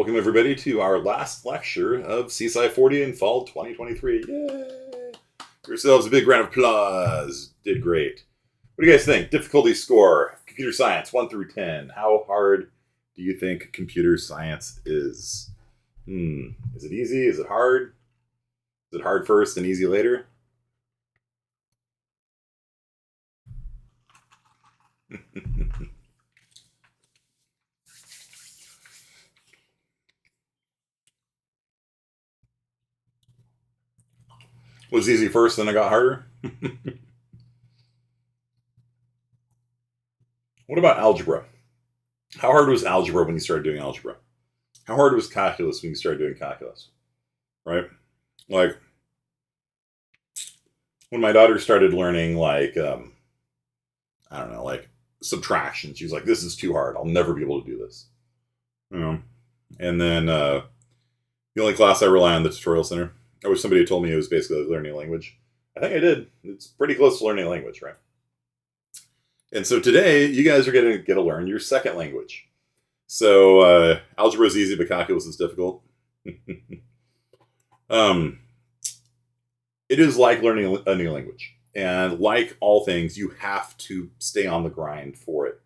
welcome everybody to our last lecture of CSI 40 in fall 2023. Yay! Give yourselves a big round of applause. Did great. What do you guys think? Difficulty score, computer science, 1 through 10. How hard do you think computer science is? Is it easy? Is it hard? Is it hard first and easy later? Was easy first, then it got harder? What about algebra? How hard was algebra when you started doing algebra? How hard was calculus when you started doing calculus? Right? Like, when my daughter started learning, like, I don't know, like subtraction, she was like, this is too hard. I'll never be able to do this. You know? And then the only class I rely on, the tutorial center, I wish somebody had told me it was basically learning a language. I think I did. It's pretty close to learning a language, right? And so today, you guys are going to get to learn your second language. So algebra is easy, but calculus is difficult. It is like learning a new language. And like all things, you have to stay on the grind for it.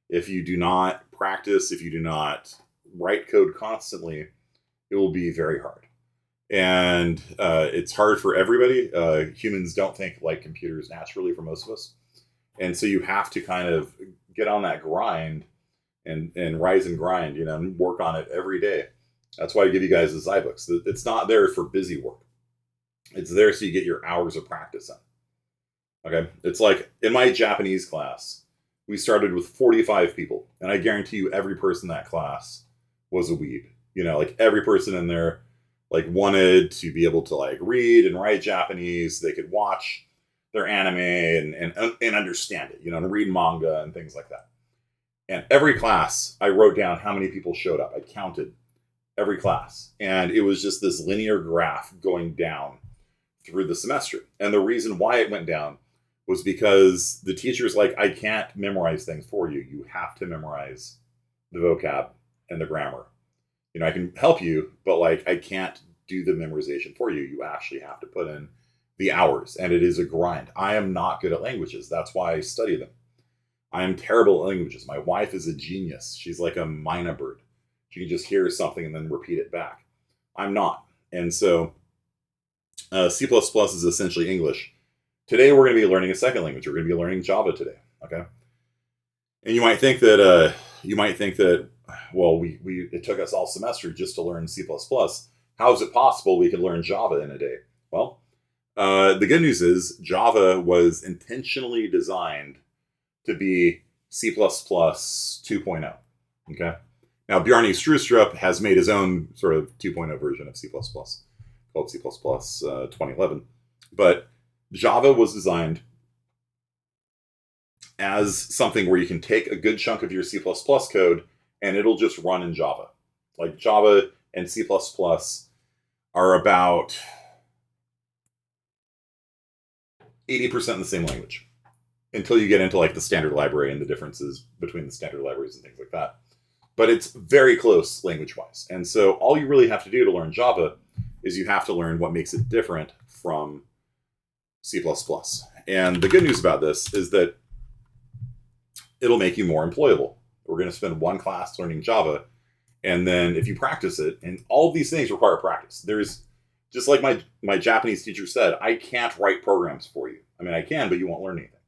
If you do not practice, if you do not write code constantly, it will be very hard. And it's hard for everybody. Humans don't think like computers naturally for most of us. And so you have to kind of get on that grind and rise and grind, you know, and work on it every day. That's why I give you guys the Zybooks. It's not there for busy work. It's there so you get your hours of practice in. Okay? It's like in my Japanese class, we started with 45 people. And I guarantee you every person in that class was a weeb. You know, like every person in there like wanted to be able to like read and write Japanese. They could watch their anime and understand it, you know, and read manga and things like that. And every class, I wrote down how many people showed up. I counted every class. And it was just this linear graph going down through the semester. And the reason why it went down was because the teacher's like, I can't memorize things for you. You have to memorize the vocab and the grammar. You know, I can help you, but like I can't do the memorization for you. You actually have to put in the hours, and it is a grind. I am not good at languages. That's why I study them. I am terrible at languages. My wife is a genius. She's like a mynah bird. She can just hear something and then repeat it back. I'm not. And so C++ is essentially English. Today we're going to be learning a second language. We're going to be learning Java today. Okay. And you might think that well, it took us all semester just to learn C++. How is it possible we could learn Java in a day? Well, the good news is Java was intentionally designed to be C++ 2.0. Okay. Now, Bjarne Stroustrup has made his own sort of 2.0 version of C++, called C++ 2011. But Java was designed as something where you can take a good chunk of your C++ code and it'll just run in Java. Like Java and C++ are about 80% in the same language until you get into like the standard library and the differences between the standard libraries and things like that. But it's very close language-wise. And so all you really have to do to learn Java is you have to learn what makes it different from C++. And the good news about this is that it'll make you more employable. We're going to spend one class learning Java. And then if you practice it, and all of these things require practice. There's, just like my Japanese teacher said, I can't write programs for you. I mean, I can, but you won't learn anything.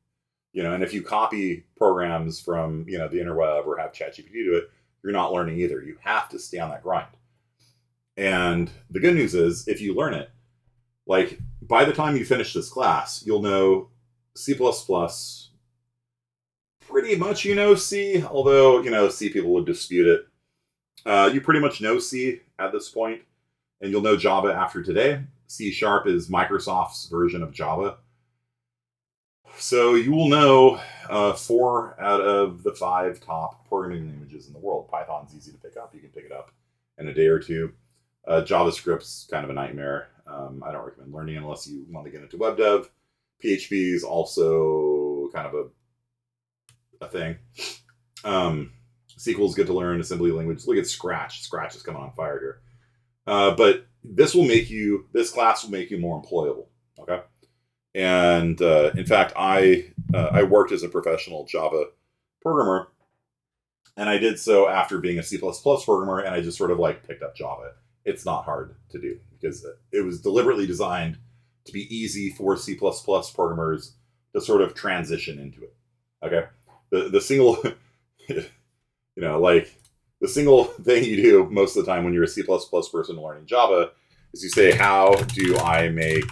You know, and if you copy programs from, you know, the interweb or have ChatGPT do it, you're not learning either. You have to stay on that grind. And the good news is, if you learn it, like by the time you finish this class, you'll know C++, pretty much you know C, although, you know, C people would dispute it. You pretty much know C at this point, and you'll know Java after today. C# is Microsoft's version of Java. So you will know 4 out of the 5 top programming languages in the world. Python's easy to pick up. You can pick it up in a day or two. JavaScript's kind of a nightmare. I don't recommend learning unless you want to get into web dev. PHP is also kind of a thing. SQL is good to learn. Assembly language. Look at Scratch. Scratch is coming on fire here. But this class will make you more employable. Okay. And in fact, I worked as a professional Java programmer, and I did so after being a C++ programmer, and I just sort of like picked up Java. It's not hard to do because it was deliberately designed to be easy for C++ programmers to sort of transition into it. Okay, the single, like the single thing you do most of the time when you're a C++ person learning Java is you say, "How do I make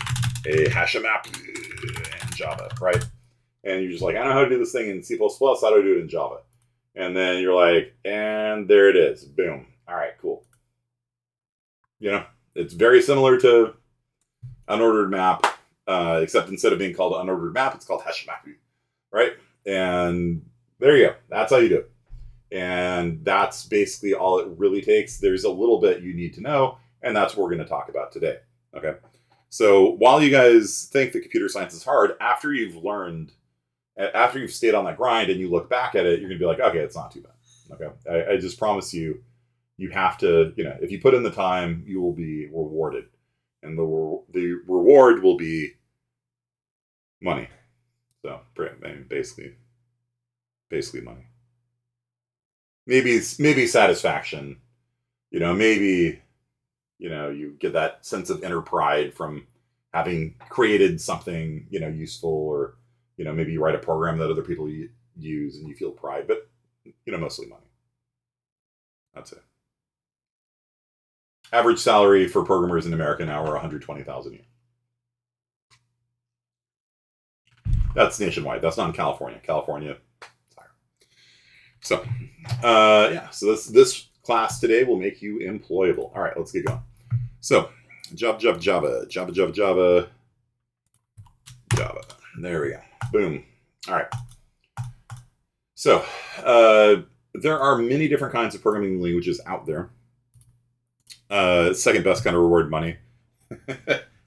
a HashiMap in Java?" Right? And you're just like, "I know how to do this thing in C++. How do I do it in Java?" And then you're like, "And there it is. Boom. All right, cool." It's very similar to unordered map, except instead of being called unordered map, it's called HashiMap, right? And there you go. That's how you do it. And that's basically all it really takes. There's a little bit you need to know, and that's what we're going to talk about today. Okay. So while you guys think that computer science is hard, after you've stayed on that grind and you look back at it, you're going to be like, okay, it's not too bad. Okay. I just promise you, you have to, if you put in the time, you will be rewarded. And the reward will be money. So basically money. Maybe satisfaction. Maybe you get that sense of inner pride from having created something useful, or maybe you write a program that other people use and you feel pride. But mostly money. That's it. Average salary for programmers in America now are $120,000 a year. That's nationwide. That's not in California. California, sorry. So, So this class today will make you employable. All right, let's get going. So, Java. There we go. Boom. All right. So, there are many different kinds of programming languages out there. Second best kind of reward, money.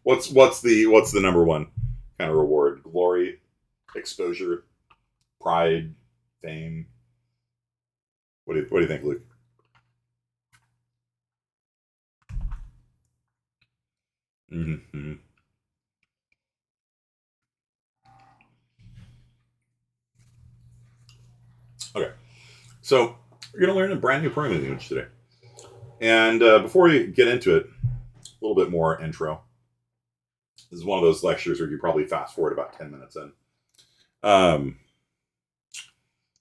What's the number one kind of reward? Glory, exposure, pride, fame. What do you think, Luke? Mm-hmm. Okay, so we're going to learn a brand new programming language today. And before we get into it, a little bit more intro. This is one of those lectures where you probably fast forward about 10 minutes in.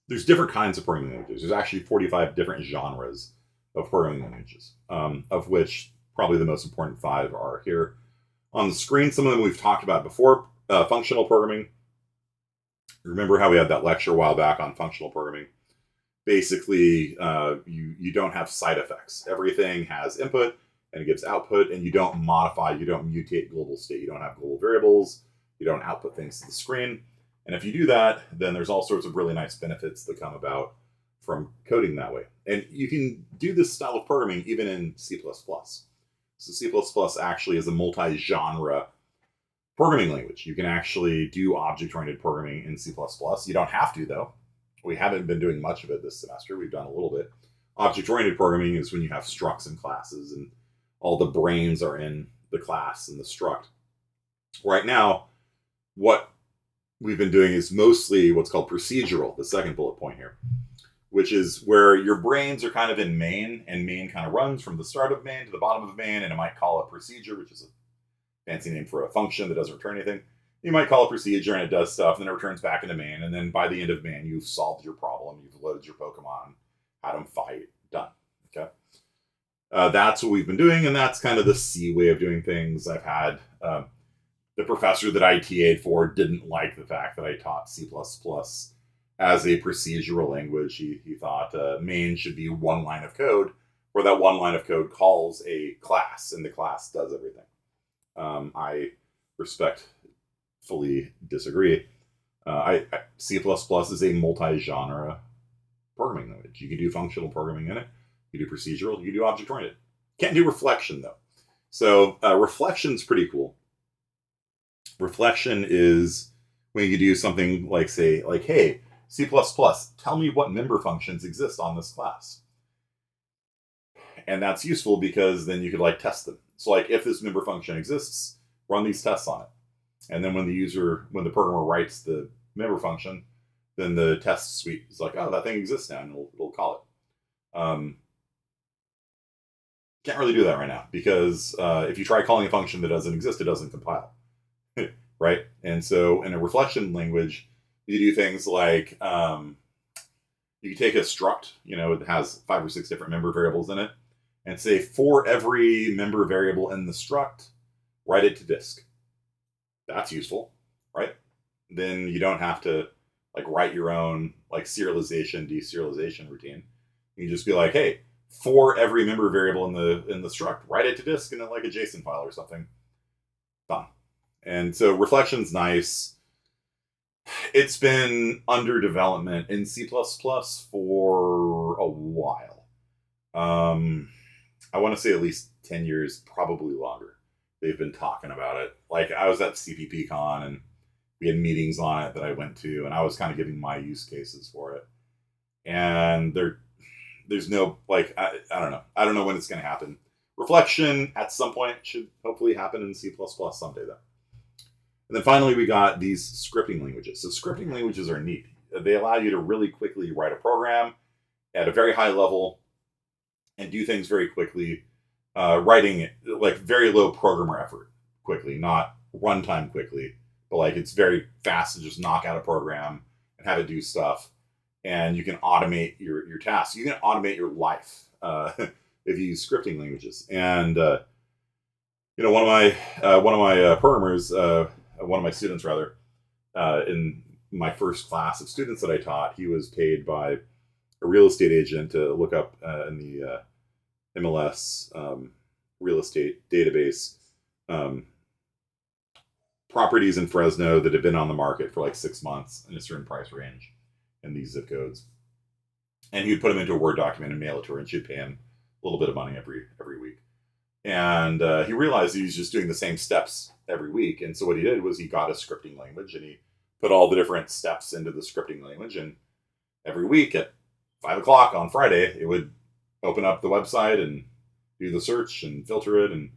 There's different kinds of programming languages. There's actually 45 different genres of programming languages, of which probably the most important 5 are here on the screen. Some of them we've talked about before. Functional programming. Remember how we had that lecture a while back on functional programming? Basically, you don't have side effects. Everything has input and it gives output, and you don't modify, you don't mutate global state. You don't have global variables. You don't output things to the screen. And if you do that, then there's all sorts of really nice benefits that come about from coding that way. And you can do this style of programming even in C++. So C++ actually is a multi-genre programming language. You can actually do object-oriented programming in C++. You don't have to, though. We haven't been doing much of it this semester. We've done a little bit. Object-oriented programming is when you have structs and classes and all the brains are in the class and the struct. Right now, what we've been doing is mostly what's called procedural, the second bullet point here, which is where your brains are kind of in main, and main kind of runs from the start of main to the bottom of main, and it might call a procedure, which is a fancy name for a function that doesn't return anything. You might call a procedure and it does stuff, and then it returns back into main, and then by the end of main, you've solved your problem, you've loaded your Pokemon, had them fight, done. Okay. That's what we've been doing, and that's kind of the C way of doing things. I've had the professor that I TA'd for didn't like the fact that I taught C++ as a procedural language. He thought main should be one line of code, where that one line of code calls a class, and the class does everything. I respectfully disagree. C++ is a multi-genre programming language. You can do functional programming in it. You can do procedural. You can do object-oriented. Can't do reflection, though. So reflection's pretty cool. Reflection is when you do something like, say, like, hey, C++, tell me what member functions exist on this class. And that's useful because then you could like test them. So like if this member function exists, run these tests on it. And then when the programmer writes the member function, then the test suite is like, oh, that thing exists now, and it'll call it. Can't really do that right now because if you try calling a function that doesn't exist, it doesn't compile, right? And so in a reflection language, you do things like you can take a struct, it has 5 or 6 different member variables in it, and say for every member variable in the struct, write it to disk. That's useful, right? Then you don't have to like write your own like serialization, deserialization routine. You can just be like, hey, for every member variable in the struct, write it to disk in like a JSON file or something. Done. And so reflection's nice. It's been under development in C++ for a while. I want to say at least 10 years, probably longer. They've been talking about it. Like I was at CPPCon and we had meetings on it that I went to, and I was kind of giving my use cases for it. And there's no like I don't know. I don't know when it's going to happen. Reflection at some point should hopefully happen in C++ someday though. And then finally we got these scripting languages. So scripting languages are neat. They allow you to really quickly write a program at a very high level and do things very quickly, writing like very low programmer effort quickly, not runtime quickly, but like it's very fast to just knock out a program and have it do stuff. And you can automate your tasks. You can automate your life if you use scripting languages. And one of my programmers, one of my students rather, in my first class of students that I taught, he was paid by a real estate agent to look up in the MLS real estate database properties in Fresno that have been on the market for like 6 months in a certain price range in these zip codes. And he would put them into a Word document and mail it to her, and she'd pay him a little bit of money every week. And he realized he was just doing the same steps every week. And so what he did was he got a scripting language and he put all the different steps into the scripting language. And every week at 5 o'clock on Friday, it would open up the website and do the search and filter it and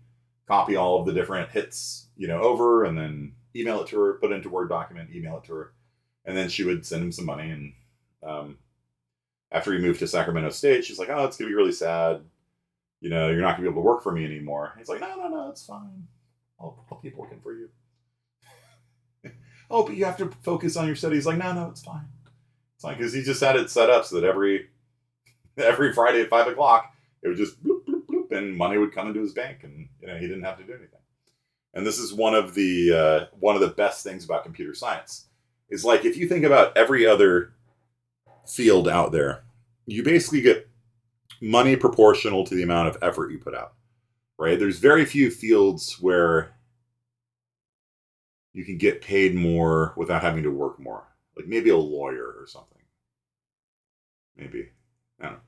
copy all of the different hits, over, and then email it to her, put it into a Word document, email it to her. And then she would send him some money. And after he moved to Sacramento State, she's like, oh, it's going to be really sad. You're not going to be able to work for me anymore. He's like, no, it's fine. I'll keep working for you. Oh, but you have to focus on your studies. Like, no, it's fine. It's fine, because he just had it set up so that every Friday at 5 o'clock, it would just bloop, bloop, bloop, and money would come into his bank, and he didn't have to do anything. And this is one of the best things about computer science. Is like if you think about every other field out there, you basically get money proportional to the amount of effort you put out, right? There's very few fields where you can get paid more without having to work more. Like maybe a lawyer or something. Maybe. I don't know.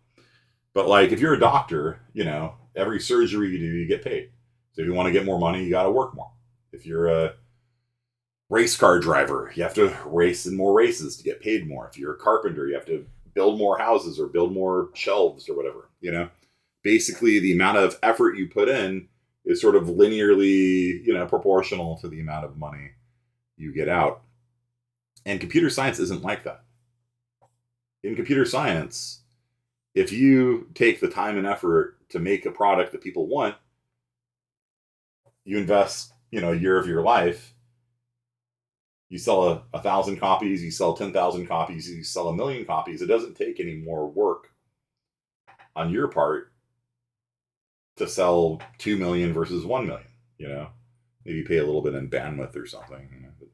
But like if you're a doctor, every surgery you do, you get paid. So if you want to get more money, you got to work more. If you're a race car driver, you have to race in more races to get paid more. If you're a carpenter, you have to build more houses or build more shelves or whatever. Basically the amount of effort you put in is sort of linearly, proportional to the amount of money you get out. And computer science isn't like that. In computer science, if you take the time and effort to make a product that people want, you invest, a year of your life. You sell 1,000 copies, you sell 10,000 copies, you sell 1,000,000 copies. It doesn't take any more work on your part to sell 2 million versus 1 million, maybe pay a little bit in bandwidth or something. But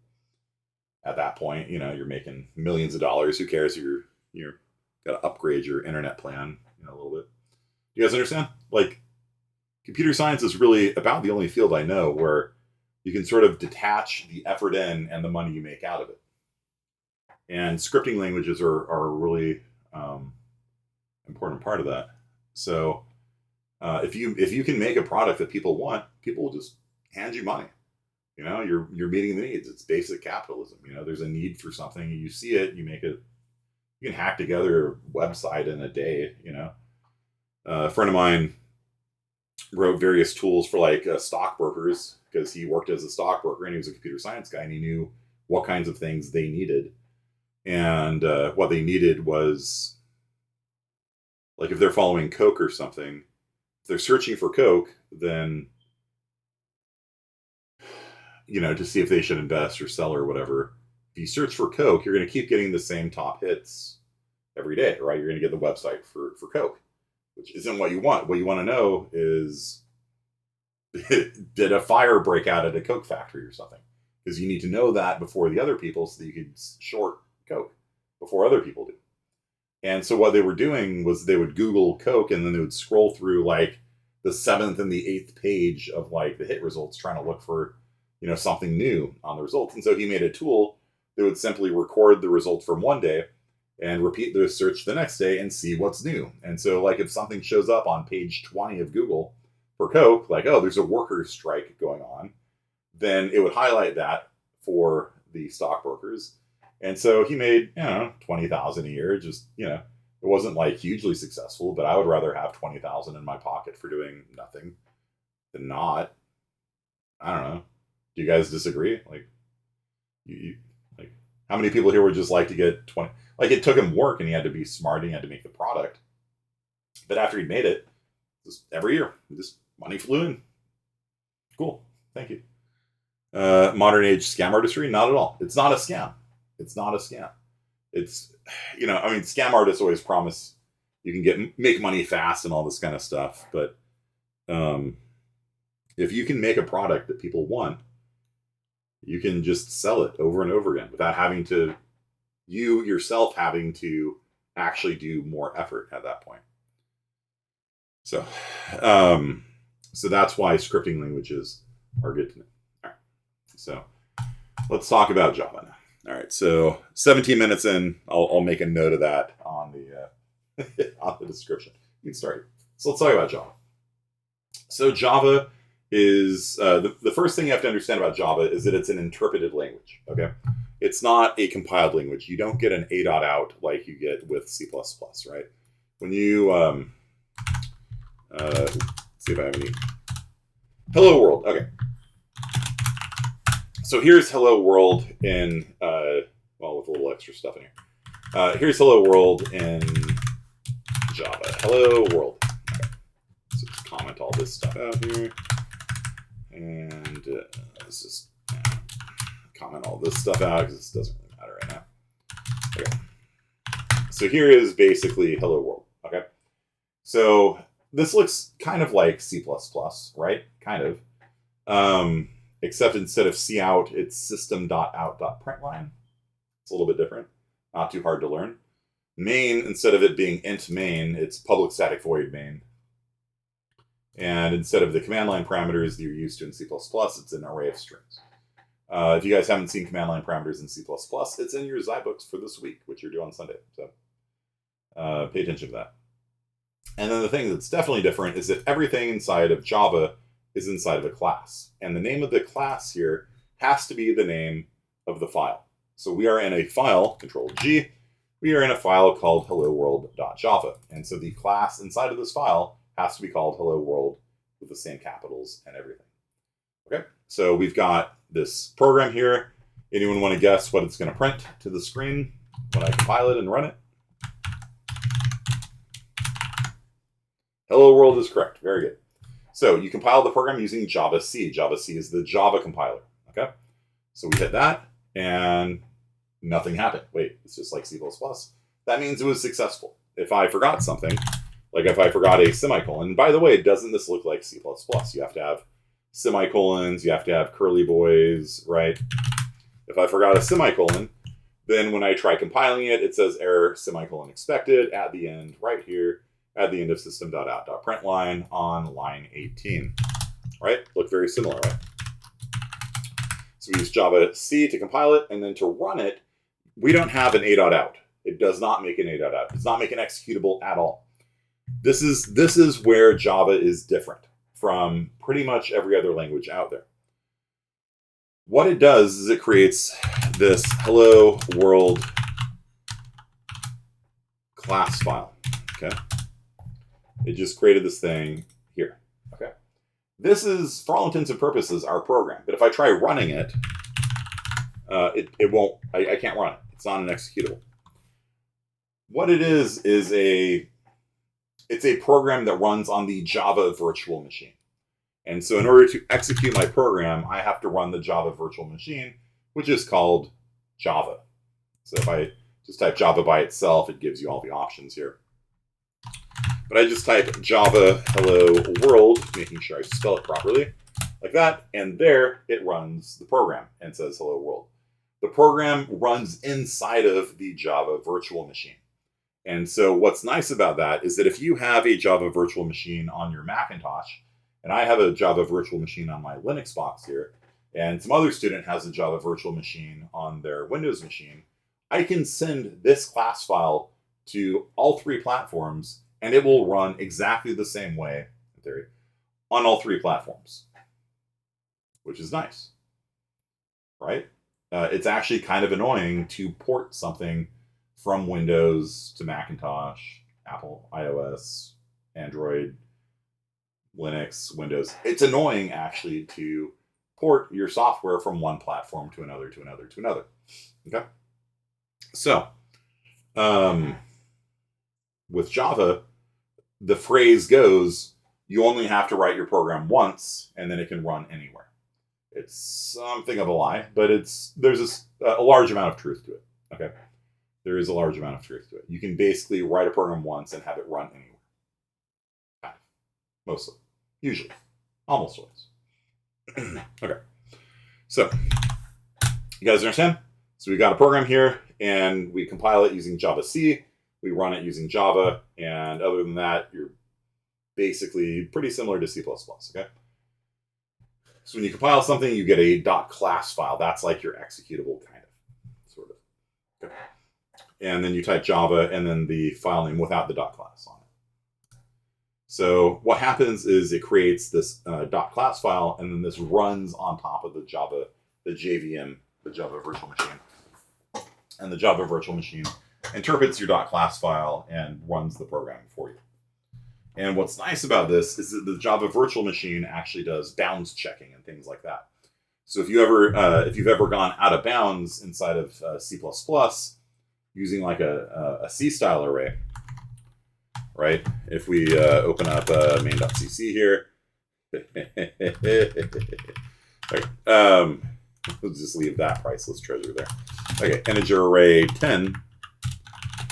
at that point, you're making millions of dollars. Who cares? You're got to upgrade your internet plan, a little bit. You guys understand? Like, computer science is really about the only field I know where you can sort of detach the effort in and the money you make out of it. And scripting languages are a really important part of that. So if you can make a product that people want, people will just hand you money. You're meeting the needs. It's basic capitalism. There's a need for something. You see it, you make it you can hack together a website in a day. You know, a friend of mine wrote various tools for like stockbrokers because he worked as a stockbroker and he was a computer science guy and he knew what kinds of things they needed. And what they needed was, like, if they're following Coke or something, if they're searching for Coke, then, you know, to see if they should invest or sell or whatever. If you search for Coke, you're going to keep getting the same top hits every day, right? You're going to get the website for Coke, which isn't what you want. What you want to know is, did a fire break out at a Coke factory or something? Because you need to know that before the other people so that you could short Coke before other people do. And so what they were doing was they would Google Coke and then they would scroll through like the 7th and the 8th page of like the hit results trying to look for, you know, something new on the results. And so he made a tool that would simply record the results from one day and repeat the search the next day and see what's new. And so like if something shows up on page 20 of Google for Coke, like, oh, there's a workers' strike going on, then it would highlight that for the stockbrokers. And so he made, you know, 20,000 a year. Just, you know, it wasn't like hugely successful, but I would rather have 20,000 in my pocket for doing nothing than not. I don't know. Do you guys disagree? Like, like, how many people here would just like to get 20? Like, it took him work, and he had to be smart, and he had to make the product. But after he made it, just every year, just money flew in. Cool. Thank you. Modern age scam artistry? Not at all. It's not a scam. It's not a scam. It's, you know, I mean, scam artists always promise you can make money fast and all this kind of stuff. But if you can make a product that people want, you can just sell it over and over again without having to, you yourself having to actually do more effort at that point. So, so that's why scripting languages are good to know. All right. So let's talk about Java now. All right, so 17 minutes in, I'll make a note of that on the on the description. You can start. So let's talk about Java. So Java is the first thing you have to understand about Java is that it's an interpreted language. Okay, it's not a compiled language. You don't get an A dot out like you get with C++, right? When you let's see if I have any. Hello world. Okay. So here's Hello World in, well, with a little extra stuff in here. Here's Hello World in Java. Hello World. Okay. So just comment all this stuff out here. And let's just comment all this stuff out because this doesn't really matter right now. Okay. So here is basically Hello World. Okay. So this looks kind of like C++, right? Kind of. Except instead of cout, it's system.out.println. It's a little bit different. Not too hard to learn. Main, instead of it being int main, it's public static void main. And instead of the command line parameters that you're used to in C++, it's an array of strings. If you guys haven't seen command line parameters in C++, it's in your Zybooks for this week, which you're due on Sunday. So pay attention to that. And then the thing that's definitely different is that everything inside of Java is inside of a class. And the name of the class here has to be the name of the file. So we are in a file, Control-G, we are in a file called helloworld.java. And so the class inside of this file has to be called Hello World with the same capitals and everything. Okay, so we've got this program here. Anyone want to guess what it's going to print to the screen when I compile it and run it? Hello World is correct. Very good. So you compile the program using Java-C. Java-C is the Java compiler. Okay, so we hit that and nothing happened. Wait, it's just like C++. That means it was successful. If I forgot something, like if I forgot a semicolon, by the way, doesn't this look like C++? You have to have semicolons, you have to have curly boys, right? If I forgot a semicolon, then when I try compiling it, it says error semicolon expected at the end, right here, at the end of system.out.println on line 18, right? Look very similar, right? So we use Java-C to compile it, and then to run it, we don't have an a.out. It does not make an a.out. It does not make an executable at all. This is where Java is different from pretty much every other language out there. What it does is it creates this hello world .class file. Okay. It just created this thing here. Okay. This is, for all intents and purposes, our program. But if I try running it, it won't. I can't run it. It's not an executable. What it is it's a program that runs on the Java virtual machine. And so in order to execute my program, I have to run the Java virtual machine, which is called Java. So if I just type Java by itself, it gives you all the options here. But I just type Java hello world, making sure I spell it properly, like that, and there it runs the program and says hello world. The program runs inside of the Java virtual machine. And so what's nice about that is that if you have a Java virtual machine on your Macintosh, and I have a Java virtual machine on my Linux box here, and some other student has a Java virtual machine on their Windows machine, I can send this class file to all three platforms, and it will run exactly the same way, in theory, on all three platforms, which is nice, right? It's actually kind of annoying to port something from Windows to Macintosh, Apple, iOS, Android, Linux, Windows. It's annoying, actually, to port your software from one platform to another, to another, to another. Okay? So, with Java, the phrase goes, you only have to write your program once, and then it can run anywhere. It's something of a lie, but there's a large amount of truth to it. Okay? There is a large amount of truth to it. You can basically write a program once and have it run anywhere. Mostly. Usually. Almost always. Okay. So, you guys understand? So we got a program here, and we compile it using Java-C. We run it using Java, and other than that, you're basically pretty similar to C++, okay? So when you compile something, you get a .class file. That's like your executable, kind of, sort of. Okay. And then you type Java, and then the file name without the .class on it. So what happens is it creates this .class file, and then this runs on top of the JVM, the Java virtual machine. And the Java virtual machine interprets your .class file and runs the program for you. And what's nice about this is that the Java virtual machine actually does bounds checking and things like that. So if you've ever gone out of bounds inside of C++ using like a C-style array, right? If we open up main.cc here, okay, we'll just leave that priceless treasure there. Okay, integer array 10.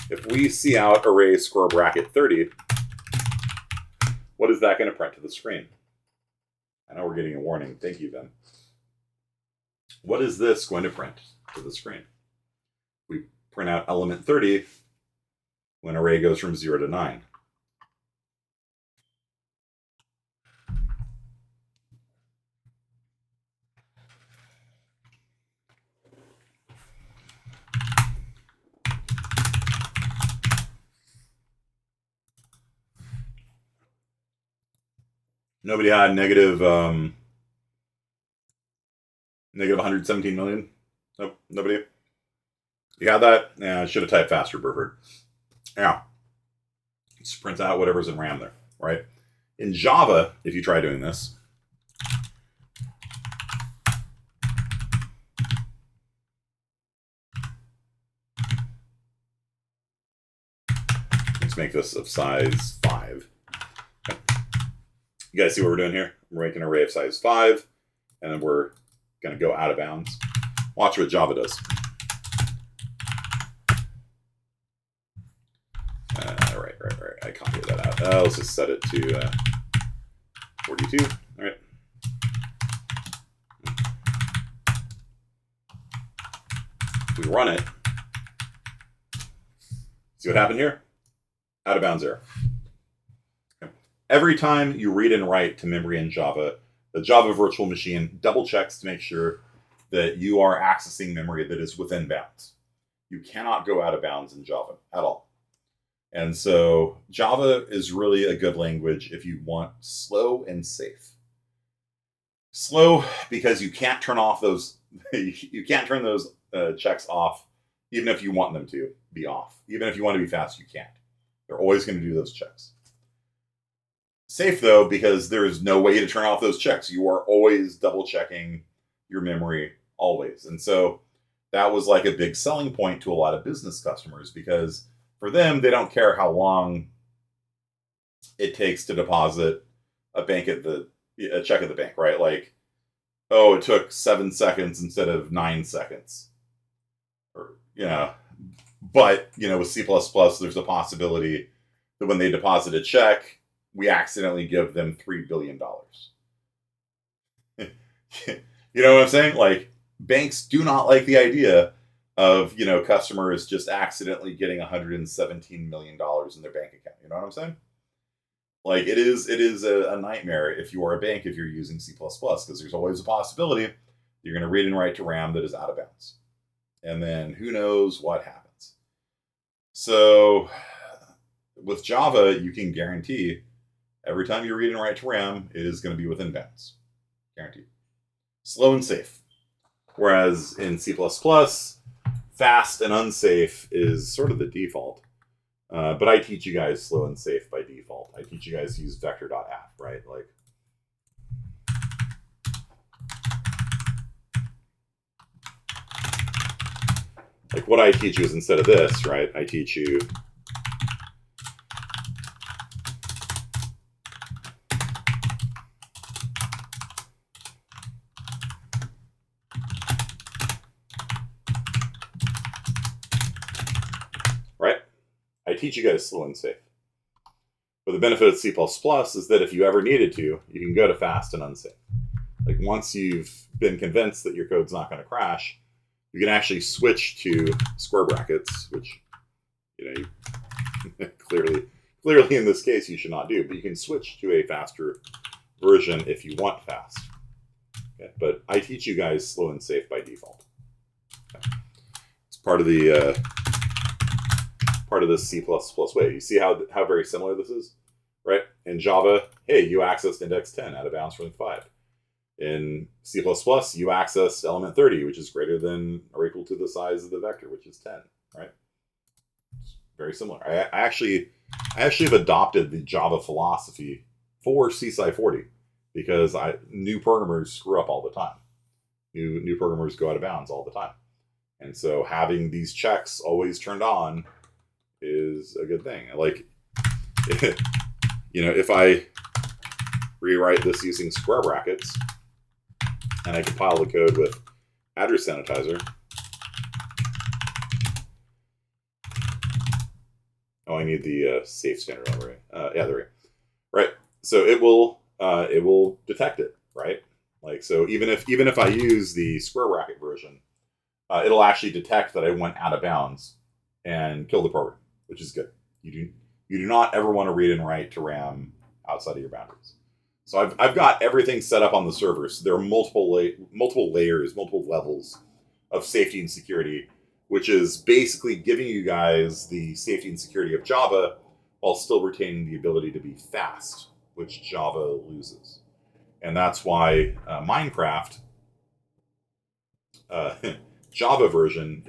If we see out array square bracket 30, what is that going to print to the screen? I know we're getting a warning. Thank you, Ben. What is this going to print to the screen? We print out element 30 when array goes from 0 to 9. Nobody had negative 117 million? Nope, nobody? You had that? Yeah, I should have typed faster, Burford. Yeah. Just print out whatever's in RAM there, right? In Java, if you try doing this, let's make this of size 5. Okay. You guys see what we're doing here? We're making an array of size 5, and then we're going to go out of bounds. Watch what Java does. Right. I copied that out. Let's just set it to 42. All right. If we run it, see what happened here? Out of bounds error. Okay. Every time you read and write to memory in Java, the Java virtual machine double checks to make sure that you are accessing memory that is within bounds. You cannot go out of bounds in Java at all. And so Java is really a good language if you want slow and safe. Slow because you can't turn off those, you can't turn those checks off even if you want them to be off. Even if you want to be fast, you can't. They're always going to do those checks. Safe though, because there is no way to turn off those checks. You are always double checking your memory, always. And so that was like a big selling point to a lot of business customers, because for them, they don't care how long it takes to deposit a check at the bank, right? Like, oh, it took 7 seconds instead of 9 seconds. Or, but, with C++, there's a possibility that when they deposit a check, we accidentally give them $3 billion. You know what I'm saying? Like, banks do not like the idea of, customers just accidentally getting $117 million in their bank account. You know what I'm saying? Like, it is a nightmare if you are a bank, if you're using C++, because there's always a possibility you're going to read and write to RAM that is out of bounds. And then who knows what happens. So with Java, you can guarantee every time you read and write to RAM, it is going to be within bounds. Guaranteed. Slow and safe. Whereas in C++, fast and unsafe is sort of the default. But I teach you guys slow and safe by default. I teach you guys to use vector.app, right? Like what I teach you is, instead of this, right? I teach you guys slow and safe. But the benefit of C++ is that if you ever needed to, you can go to fast and unsafe. Like once you've been convinced that your code's not going to crash, you can actually switch to square brackets, which you clearly in this case you should not do, but you can switch to a faster version if you want fast. Okay? But I teach you guys slow and safe by default. Okay? It's part of the C++ way. You see how very similar this is, right? In Java, hey, you accessed index 10 out of bounds from 5. In C++, you accessed element 30, which is greater than or equal to the size of the vector, which is 10, right? It's very similar. I actually have adopted the Java philosophy for CSI 40 because new programmers screw up all the time. New programmers go out of bounds all the time. And so having these checks always turned on is a good thing. Like, if I rewrite this using square brackets and I compile the code with address sanitizer, I need the safe standard library. Yeah, there we go. Right. So it will detect it, right? Like, so even if I use the square bracket version, it'll actually detect that I went out of bounds and kill the program, which is good. You do not ever want to read and write to RAM outside of your boundaries. So I've got everything set up on the server. So there are multiple layers, multiple levels of safety and security, which is basically giving you guys the safety and security of Java while still retaining the ability to be fast, which Java loses. And that's why Minecraft Java version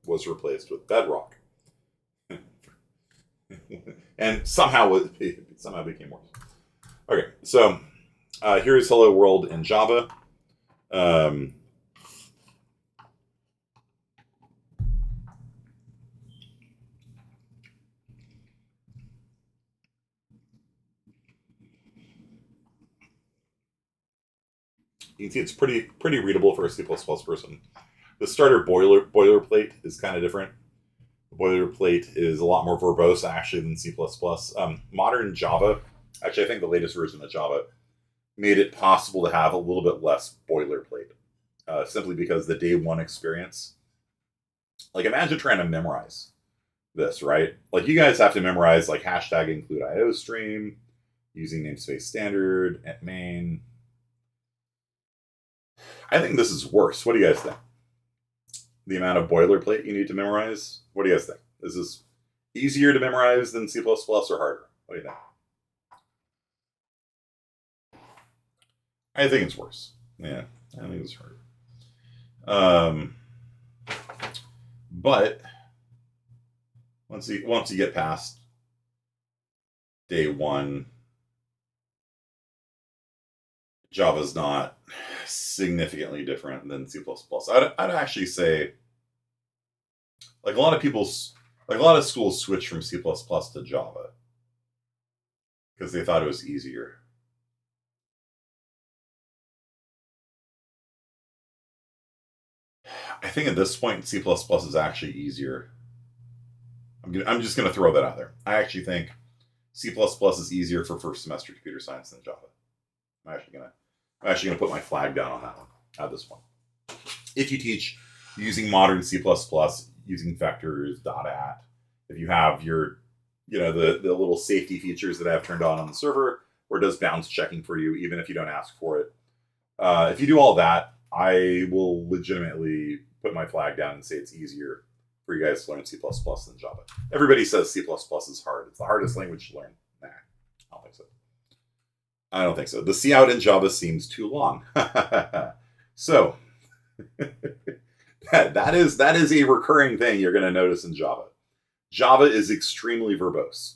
was replaced with Bedrock. And somehow became worse. Okay, so here's Hello World in Java. You can see it's pretty readable for a C++ person. The starter boilerplate is kind of different. The boilerplate is a lot more verbose actually than C++. Modern Java, actually I think the latest version of Java, made it possible to have a little bit less boilerplate, simply because the day one experience. Like imagine trying to memorize this, right? Like you guys have to memorize like hashtag include IOStream, using namespace standard at main. I think this is worse. What do you guys think? The amount of boilerplate you need to memorize? What do you guys think? Is this easier to memorize than C++ or harder? What do you think? I think it's worse. Yeah, I think it's harder. But Once you get past day one, Java's not significantly different than C++. I'd actually say, like a lot of schools switch from C++ to Java because they thought it was easier. I think at this point, C++ is actually easier. I'm just going to throw that out there. I actually think C++ is easier for first semester computer science than Java. I'm actually gonna put my flag down on that one at this point. If you teach using modern C++, using vectors, .at, if you have your, the little safety features that I have turned on the server, where it does bounds checking for you, even if you don't ask for it. If you do all that, I will legitimately put my flag down and say it's easier for you guys to learn C++ than Java. Everybody says C++ is hard. It's the hardest language to learn. Nah, I don't think so. I don't think so. The cout in Java seems too long. So that is a recurring thing you're going to notice in Java. Java is extremely verbose.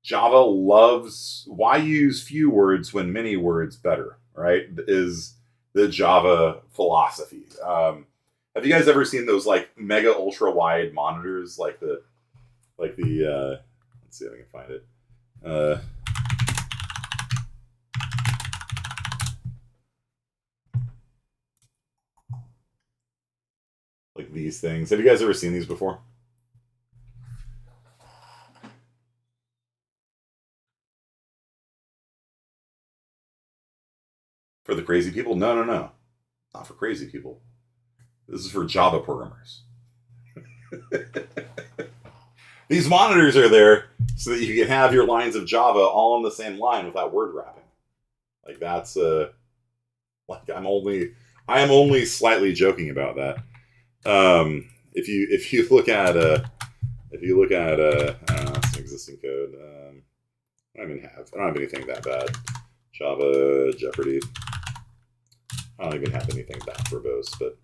Java loves, why use few words when many words better, right? Is the Java philosophy. Have you guys ever seen those like mega ultra wide monitors, like the let's see if I can find it. Like these things. Have you guys ever seen these before? For the crazy people? No. Not for crazy people. This is for Java programmers. These monitors are there so that you can have your lines of Java all on the same line without word wrapping. Like that's like I am only slightly joking about that. If you look at some existing code, I don't have anything that bad. Java Jeopardy. I don't even have anything that verbose, but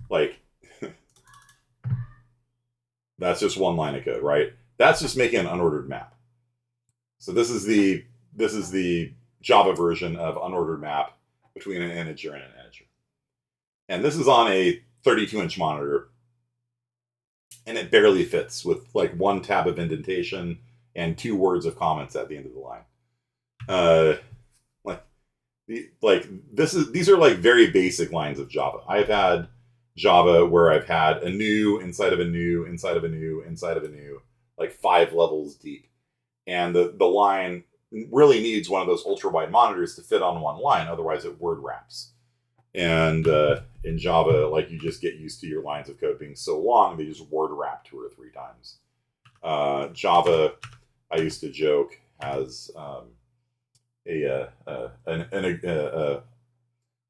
like that's just one line of code, right? That's just making an unordered map. So this is the Java version of unordered map between an integer and an integer. And this is on a 32-inch monitor, and it barely fits with like one tab of indentation and 2 words of comments at the end of the line. These are like very basic lines of Java. I've had Java where I've had a new inside of a new inside of a new inside of a new, like 5 levels deep, and the line really needs one of those ultra wide monitors to fit on one line, otherwise it word wraps. And in Java, like you just get used to your lines of code being so long, they just word wrap 2 or 3 times. Java, I used to joke, has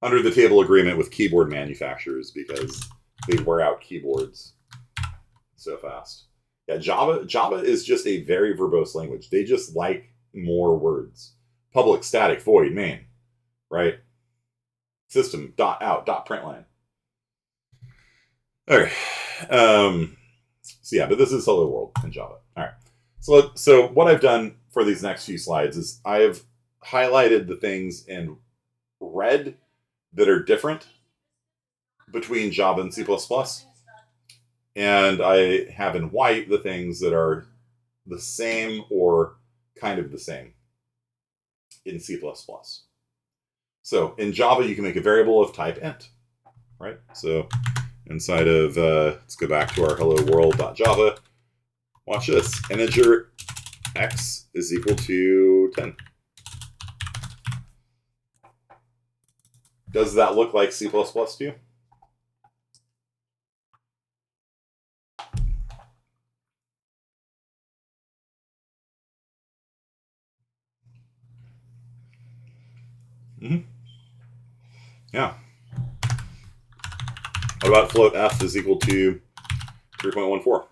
under the table agreement with keyboard manufacturers because they wear out keyboards so fast. Yeah, Java is just a very verbose language. They just like more words. Public static void main, right? System dot out dot println. All right. So yeah, but this is Hello World in Java. All right. So what I've done for these next few slides is I have highlighted the things in red that are different between Java and C++. And I have in white the things that are the same or kind of the same in C++. So in Java, you can make a variable of type int, right? So inside of, let's go back to our hello world.java. Watch this. Integer x is equal to 10. Does that look like C++ to you? Mm-hmm. Yeah. What about float f is equal to 3.14?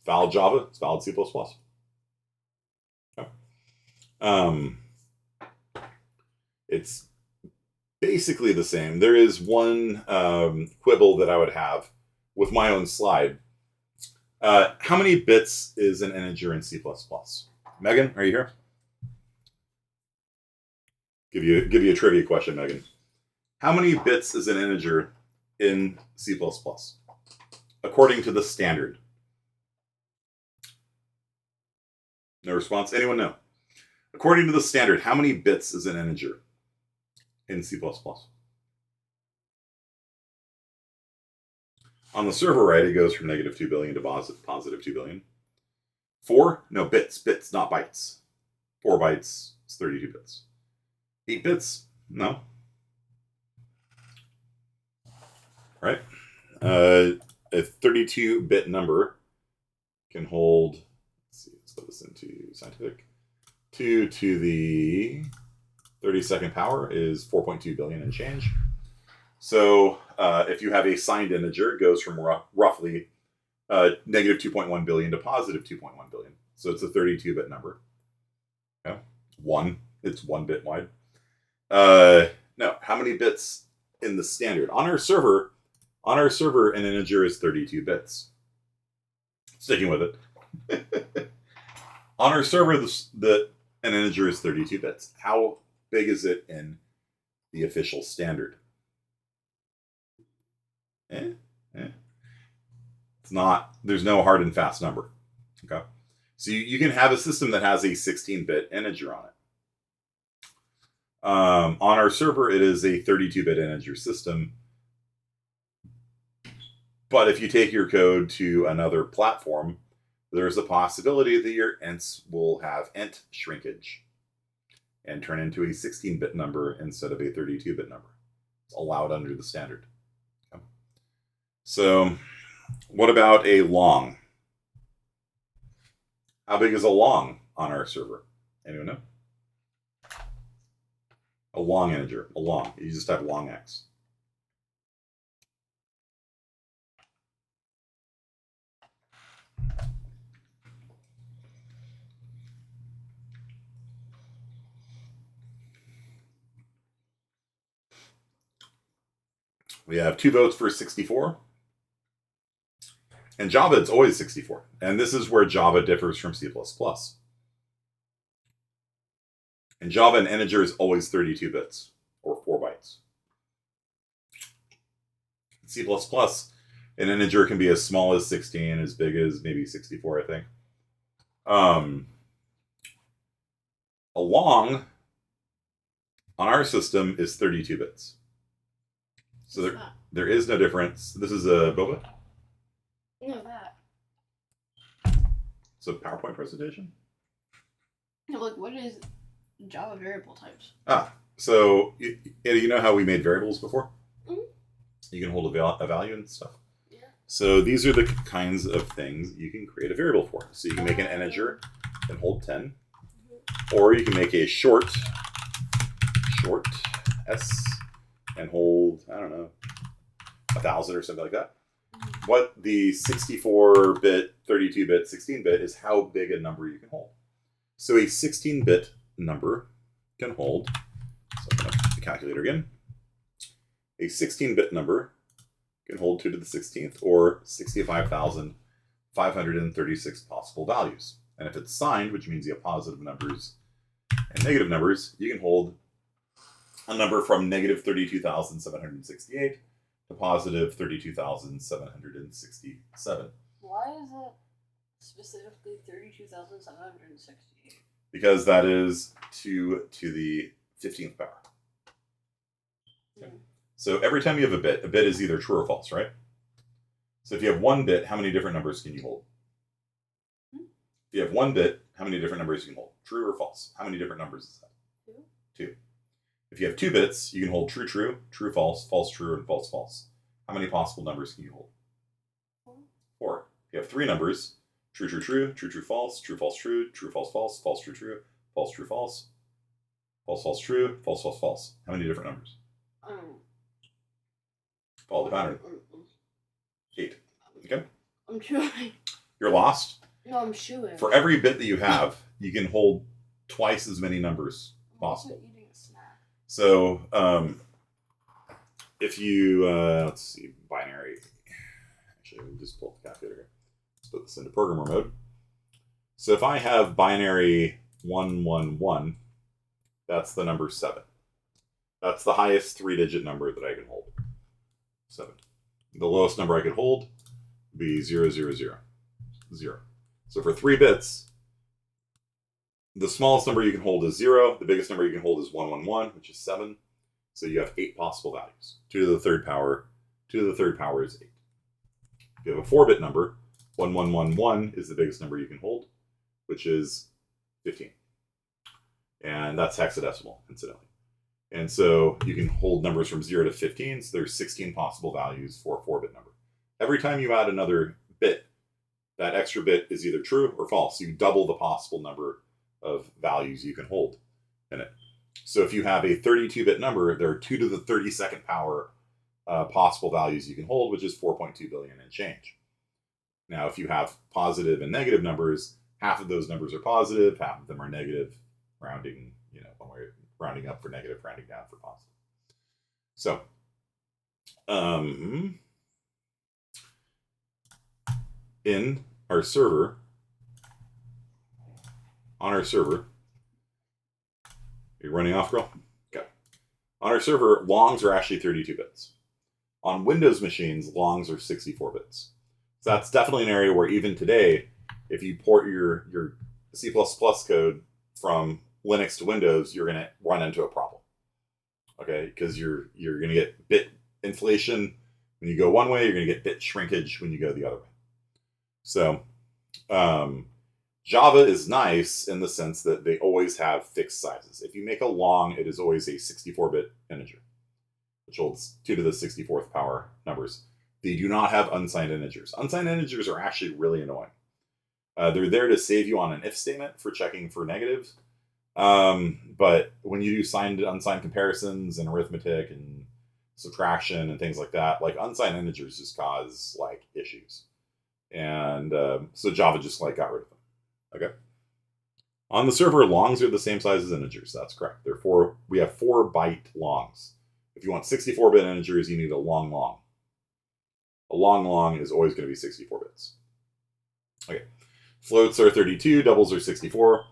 Valid Java, it's valid C++. Okay. It's basically the same. There is one quibble that I would have with my own slide. How many bits is an integer in C++? Megan, are you here? Give you a trivia question, Megan. How many bits is an integer in C++? According to the standard. No response? Anyone know? According to the standard, how many bits is an integer in C++? On the server, right, it goes from -2 billion to positive 2 billion. 4? No, bits, not bytes. 4 bytes is 32 bits. 8 bits? No. Right? A 32-bit number can hold, let's put this into scientific, 2 to the 32nd power is 4.2 billion and change. So if you have a signed integer, it goes from roughly -2.1 billion to positive 2.1 billion. So it's a 32-bit number. Okay. It's 1 bit wide. No, how many bits in the standard? On our server, an integer is 32 bits. Sticking with it. On our server, an integer is 32 bits. How big is it in the official standard? It's not, there's no hard and fast number. Okay. So you can have a system that has a 16-bit integer on it. On our server, it is a 32-bit integer system. But if you take your code to another platform, there's a possibility that your ints will have int shrinkage and turn into a 16-bit number instead of a 32-bit number. It's allowed under the standard. Okay. So what about a long? How big is a long on our server? Anyone know? A long integer, a long. You just type long x. We have 2 votes for 64. In Java, it's always 64. And this is where Java differs from C++. In Java, an integer is always 32 bits, or 4 bytes. In C++, an integer can be as small as 16, as big as maybe 64, I think. A long on our system is 32 bits. So there is no difference. This is a Boba? No, that. It's a PowerPoint presentation? No, look, what is Java variable types? So you know how we made variables before? Mm-hmm. You can hold a value and stuff. Yeah. So these are the kinds of things you can create a variable for. So you can make an integer and hold 10. Or you can make a short s and hold, I don't know, 1,000 or something like that. What the 64-bit, 32-bit, 16-bit is how big a number you can hold. So a 16-bit number can hold, so I'm going to put the calculator again. A 16-bit number can hold 2 to the 16th, or 65,536 possible values. And if it's signed, which means you have positive numbers and negative numbers, you can hold a number from -32,768 to positive 32,767. Why is it specifically 32,768? Because that is 2 to the 15th power. Okay. So every time you have a bit is either true or false, right? So if you have 1 bit, how many different numbers can you hold? If you have 1 bit, how many different numbers can you hold? True or false? How many different numbers is that? 2. If you have 2 bits, you can hold true, true, true, false, false, true, and false, false. How many possible numbers can you hold? 4. If you have 3 numbers, true, true, true, true, true, false, true, false, true, true, false, false, false, true, true, false, true, false, false, false, true, false, false, false. How many different numbers? Follow the pattern. 8. Okay? I'm chewing. You're lost? No, I'm chewing. For every bit that you have, you can hold twice as many numbers possible. I'm eating a snack. So if you let's see, binary. Actually, let me just pull up the calculator here. Let's put this into programmer mode. So if I have binary 111, that's the number 7. That's the highest 3-digit number that I can hold. 7. The lowest number I could hold would be 0000. So for 3 bits, the smallest number you can hold is 0. The biggest number you can hold is 111, which is 7. So you have 8 possible values. 2 to the third power. 2 to the third power is 8. If you have a 4-bit number, 1111 is the biggest number you can hold, which is 15. And that's hexadecimal, incidentally. And so you can hold numbers from 0 to 15, so there's 16 possible values for a 4-bit number. Every time you add another bit, that extra bit is either true or false. You double the possible number of values you can hold in it. So if you have a 32-bit number, there are 2 to the 32nd power possible values you can hold, which is 4.2 billion and change. Now, if you have positive and negative numbers, half of those numbers are positive, half of them are negative, rounding, one way, rounding up for negative, rounding down for positive. So, in our server, on our server, are you running off, girl? Okay. On our server, longs are actually 32 bits. On Windows machines, longs are 64 bits. So that's definitely an area where even today, if you port your C++ code from Linux to Windows, you're going to run into a problem. Okay, because you're going to get bit inflation when you go one way, you're going to get bit shrinkage when you go the other way. So Java is nice in the sense that they always have fixed sizes. If you make a long, it is always a 64-bit integer, which holds 2 to the 64th power numbers. They do not have unsigned integers. Unsigned integers are actually really annoying. They're there to save you on an if statement for checking for negatives. But when you do signed to unsigned comparisons and arithmetic and subtraction and things like that, like unsigned integers just cause like issues. And so Java just got rid of them. Okay. On the server, longs are the same size as integers. That's correct. We have 4-byte longs. If you want 64-bit integers, you need a long long. A long long is always going to be 64 bits. Okay. Floats are 32, doubles are 64.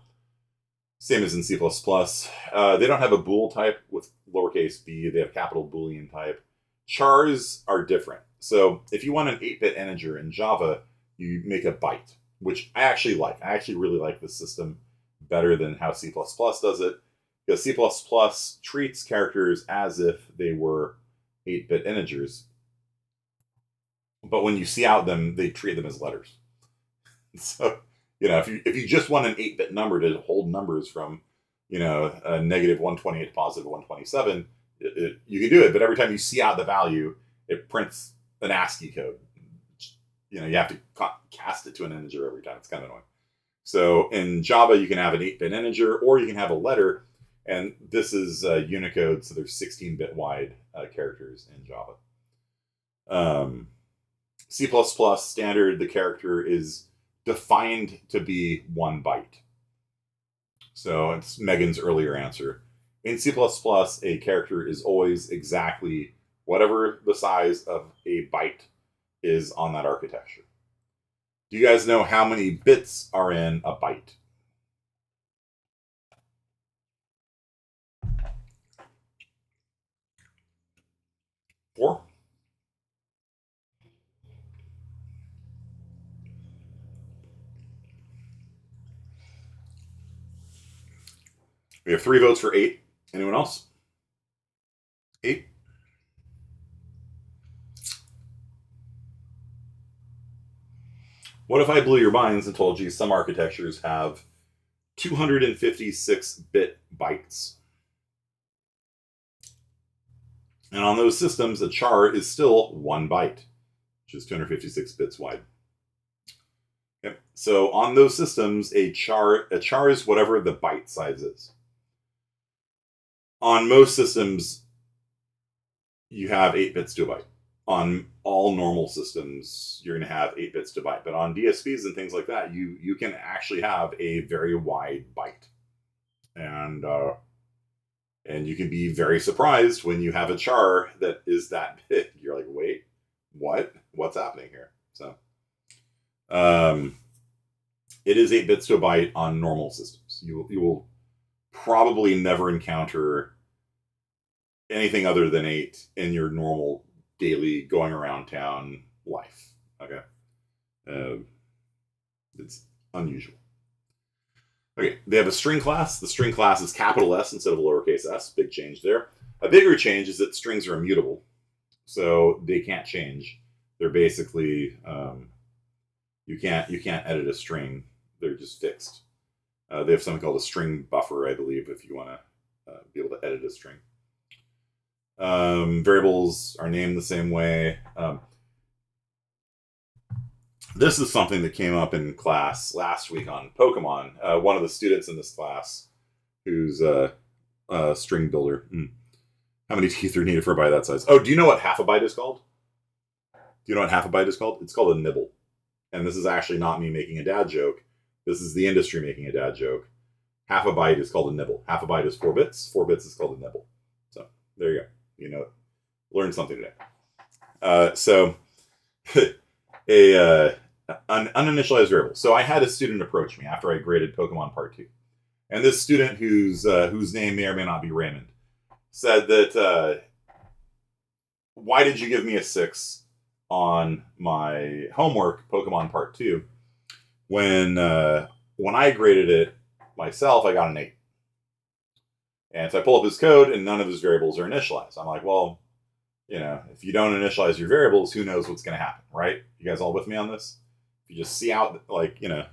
Same as in C++. They don't have a bool type with lowercase b. They have capital Boolean type. Chars are different. So if you want an 8-bit integer in Java, you make a byte, which I actually like. I actually really like this system better than how C++ does it, because C++ treats characters as if they were 8-bit integers. But when you see out them, they treat them as letters. So, if you just want an 8-bit number to hold numbers from, a negative 128 to positive 127, you can do it. But every time you see out the value, it prints an ASCII code. You have to cast it to an integer every time. It's kind of annoying. So in Java, you can have an 8-bit integer, or you can have a letter. And this is Unicode, so there's 16-bit wide characters in Java. C++ standard, the character is defined to be 1 byte. So it's Megan's earlier answer. In C++, a character is always exactly whatever the size of a byte is on that architecture. Do you guys know how many bits are in a byte? Four? We have 3 votes for 8. Anyone else? 8? What if I blew your minds and told you some architectures have 256-bit bytes? And on those systems, a char is still 1 byte, which is 256 bits wide. Okay. So on those systems, a char is whatever the byte size is. On most systems, you have 8 bits to a byte. On all normal systems, you're going to have 8 bits to byte. But on DSPs and things like that, you can actually have a very wide byte. And And you can be very surprised when you have a char that is that big. You're like, wait, what? What's happening here? So, it is 8 bits to a byte on normal systems. You will probably never encounter anything other than 8 in your normal daily going around town life. Okay. It's unusual. Okay, they have a string class. The string class is capital S instead of a lowercase s. Big change there. A bigger change is that strings are immutable, so they can't change. They're basically you can't edit a string. They're just fixed. They have something called a string buffer, I believe, if you want to be able to edit a string. Variables are named the same way. This is something that came up in class last week on Pokemon. One of the students in this class, who's a string builder. How many teeth are needed for a byte that size? Oh, do you know what half a byte is called? Do you know what half a byte is called? It's called a nibble. And this is actually not me making a dad joke. This is the industry making a dad joke. Half a byte is called a nibble. Half a byte is 4 bits. 4 bits is called a nibble. So there you go. You know, learn something today. So an uninitialized variable. So I had a student approach me after I graded Pokemon Part 2. And this student, whose name may or may not be Raymond, said that, why did you give me a 6 on my homework, Pokemon Part 2, when I graded it myself, I got an 8. And so I pull up his code, and none of his variables are initialized. I'm like, well, you know, if you don't initialize your variables, who knows what's going to happen, right? You guys all with me on this? If you just see out, like, you know,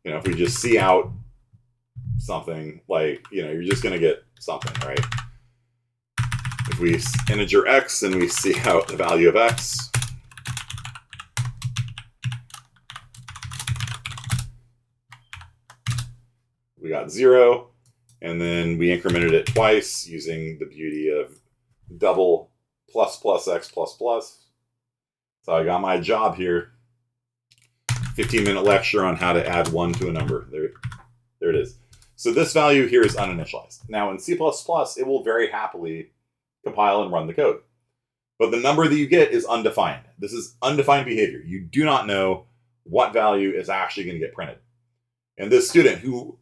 if we just see out something, like, you know, you're just going to get something, right? If we integer x and we see out the value of x, we got 0, and then we incremented it twice using the beauty of double plus plus x plus plus. So I got my job here. 15-minute lecture on how to add 1 to a number. There it is. So this value here is uninitialized. Now in C++, it will very happily compile and run the code. But the number that you get is undefined. This is undefined behavior. You do not know what value is actually going to get printed. And this student, who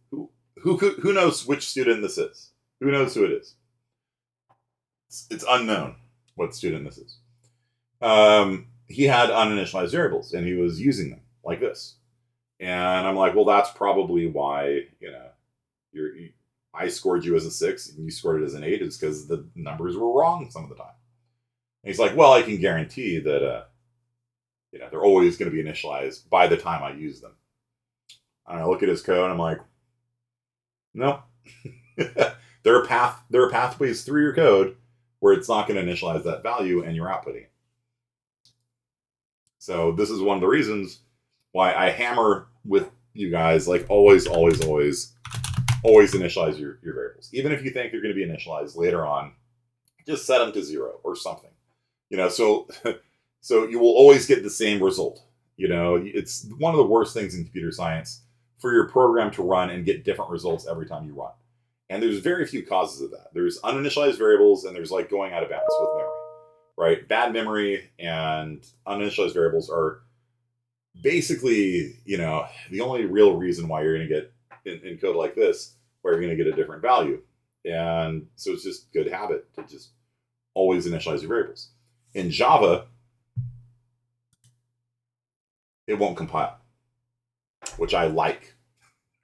knows which student this is? Who knows who it is? It's unknown what student this is. He had uninitialized variables, and he was using them like this. And I'm like, well, that's probably why, you know, I scored you as a 6 and you scored it as an 8, is because the numbers were wrong some of the time. And he's like, well, I can guarantee that, you know, they're always going to be initialized by the time I use them. And I look at his code and I'm like, no. there are pathways through your code where it's not going to initialize that value and you're outputting it. So this is one of the reasons why I hammer with you guys, like, always initialize your variables. Even if you think they're going to be initialized later on, just set them to 0 or something. You know, so you will always get the same result. You know, it's one of the worst things in computer science for your program to run and get different results every time you run. And there's very few causes of that. There's uninitialized variables, and there's like going out of bounds with memory, right? Bad memory and uninitialized variables are basically, you know, the only real reason why you're going to get in code like this, where you're going to get a different value. And so it's just good habit to just always initialize your variables. In Java, it won't compile, which I like.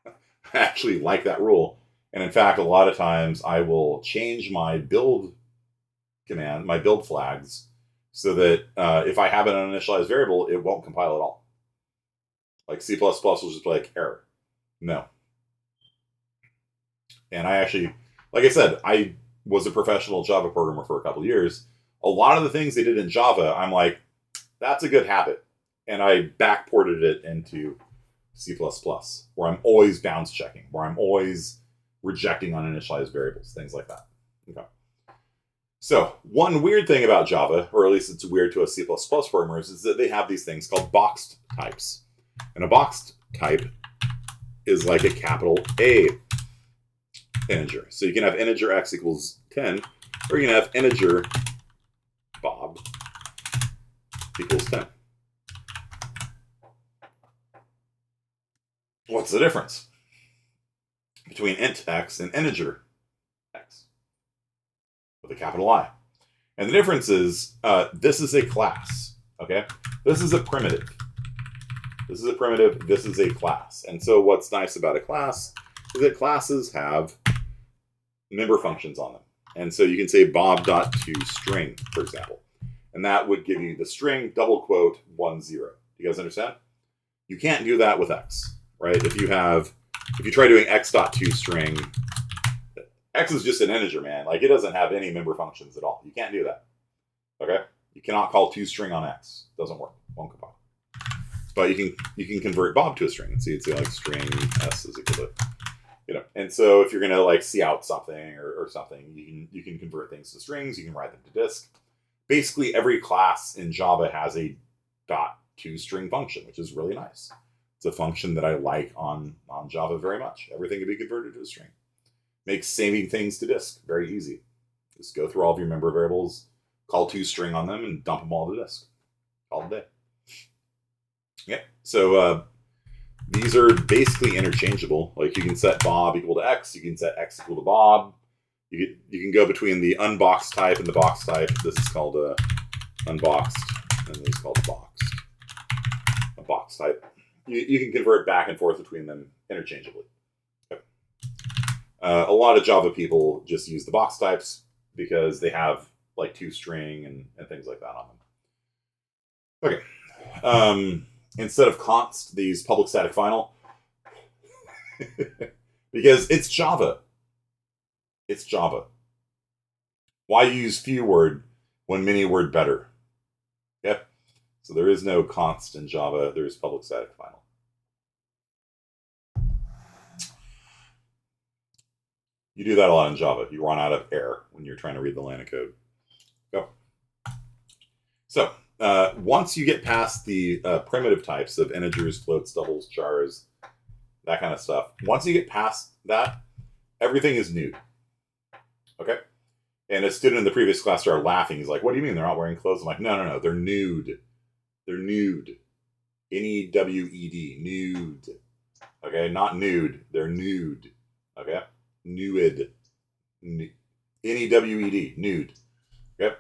I actually like that rule. And in fact, a lot of times I will change my build command, my build flags, so that if I have an uninitialized variable, it won't compile at all. Like C++ will just be like, error. No. And I actually, like I said, I was a professional Java programmer for a couple of years. A lot of the things they did in Java, I'm like, that's a good habit. And I backported it into C++, where I'm always bounds checking, where I'm always rejecting uninitialized variables, things like that. Okay. So one weird thing about Java, or at least it's weird to us C++ programmers, is that they have these things called boxed types. And a boxed type is like a capital A integer. So you can have integer x equals 10, or you can have integer Bob equals 10. What's the difference between int x and integer x with a capital I? And the difference is this is a class, okay? This is a primitive. This is a primitive, this is a class. And so what's nice about a class is that classes have member functions on them. And so you can say bob.toString, for example. And that would give you the string, double quote, 10. Do you guys understand? You can't do that with x, right? If you try doing x.toString, x is just an integer, man. Like, it doesn't have any member functions at all. You can't do that, okay? You cannot call toString on x. It doesn't work. Won't compile. But you can convert Bob to a string. And so you'd say like string s is equal to, And so if you're gonna like see out something or something, you can convert things to strings. You can write them to disk. Basically, every class in Java has a .toString function, which is really nice. It's a function that I like on Java very much. Everything can be converted to a string. Makes saving things to disk very easy. Just go through all of your member variables, call toString on them, and dump them all to disk. All day. Yeah, so these are basically interchangeable. Like, you can set Bob equal to x, you can set x equal to Bob. You can go between the unboxed type and the box type. This is called unboxed, and this is called boxed. A box type. You can convert back and forth between them interchangeably. Okay. A lot of Java people just use the box types because they have like toString and things like that on them. Okay. Instead of const, these public static final. Because it's Java. It's Java. Why use few word when many word better? Yep. So there is no const in Java. There is public static final. You do that a lot in Java. You run out of air when you're trying to read the line of code. Go. So once you get past the primitive types of integers, floats, doubles, chars, that kind of stuff, once you get past that, everything is nude. Okay? And a student in the previous class started laughing. He's like, what do you mean they're not wearing clothes? I'm like, no, they're nude. They're nude. N-E-W-E-D. Nude. Okay? Not nude. They're nude. Okay? Nude. N-E-W-E-D. Nude. Okay?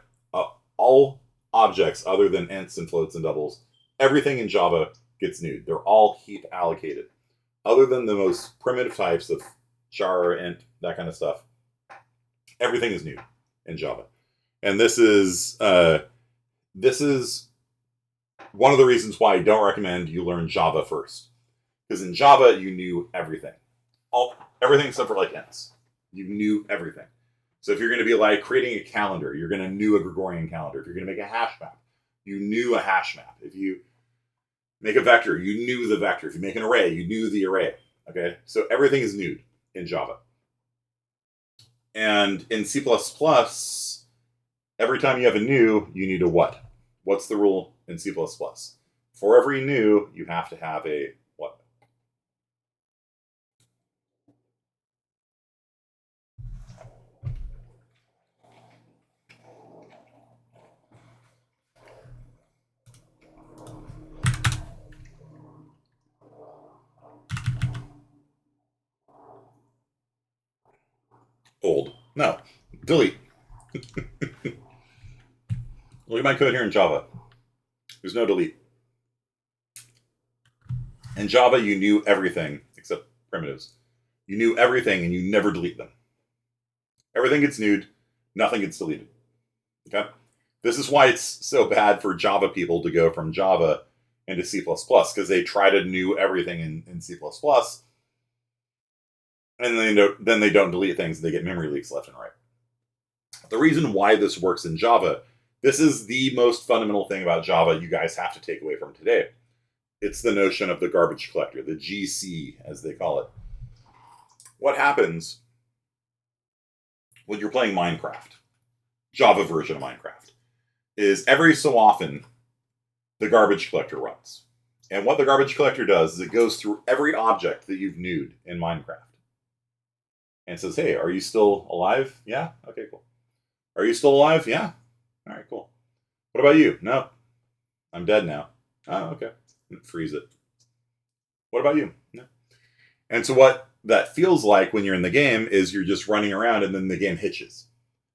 All objects other than ints and floats and doubles, everything in Java gets nude. They're all heap allocated. Other than the most primitive types of char, int, that kind of stuff, everything is nude in Java. And this is one of the reasons why I don't recommend you learn Java first. Because in Java, you knew everything. Everything except for like ints. You knew everything. So if you're going to be like creating a calendar, you're going to know a Gregorian calendar. If you're going to make a hash map, you knew a hash map. If you make a vector, you knew the vector. If you make an array, you knew the array. Okay? So everything is nude in Java. And in C++, every time you have a new, you need a what? What's the rule in C++? For every new, you have to have a what? Old. No. Delete. Look at my code here in Java. There's no delete. In Java, you knew everything except primitives. You knew everything and you never delete them. Everything gets nude. Nothing gets deleted. Okay? This is why it's so bad for Java people to go from Java into C++, because they try to new everything in C++, and then they don't delete things and they get memory leaks left and right. The reason why this works in Java, this is the most fundamental thing about Java you guys have to take away from today. It's the notion of the garbage collector, the GC, as they call it. What happens when you're playing Minecraft, Java version of Minecraft, is every so often the garbage collector runs. And what the garbage collector does is it goes through every object that you've newed in Minecraft and says, hey, are you still alive? Yeah? Okay, cool. Are you still alive? Yeah? All right, cool. What about you? No. I'm dead now. Oh, okay. Freeze it. What about you? No. And so what that feels like when you're in the game is you're just running around and then the game hitches.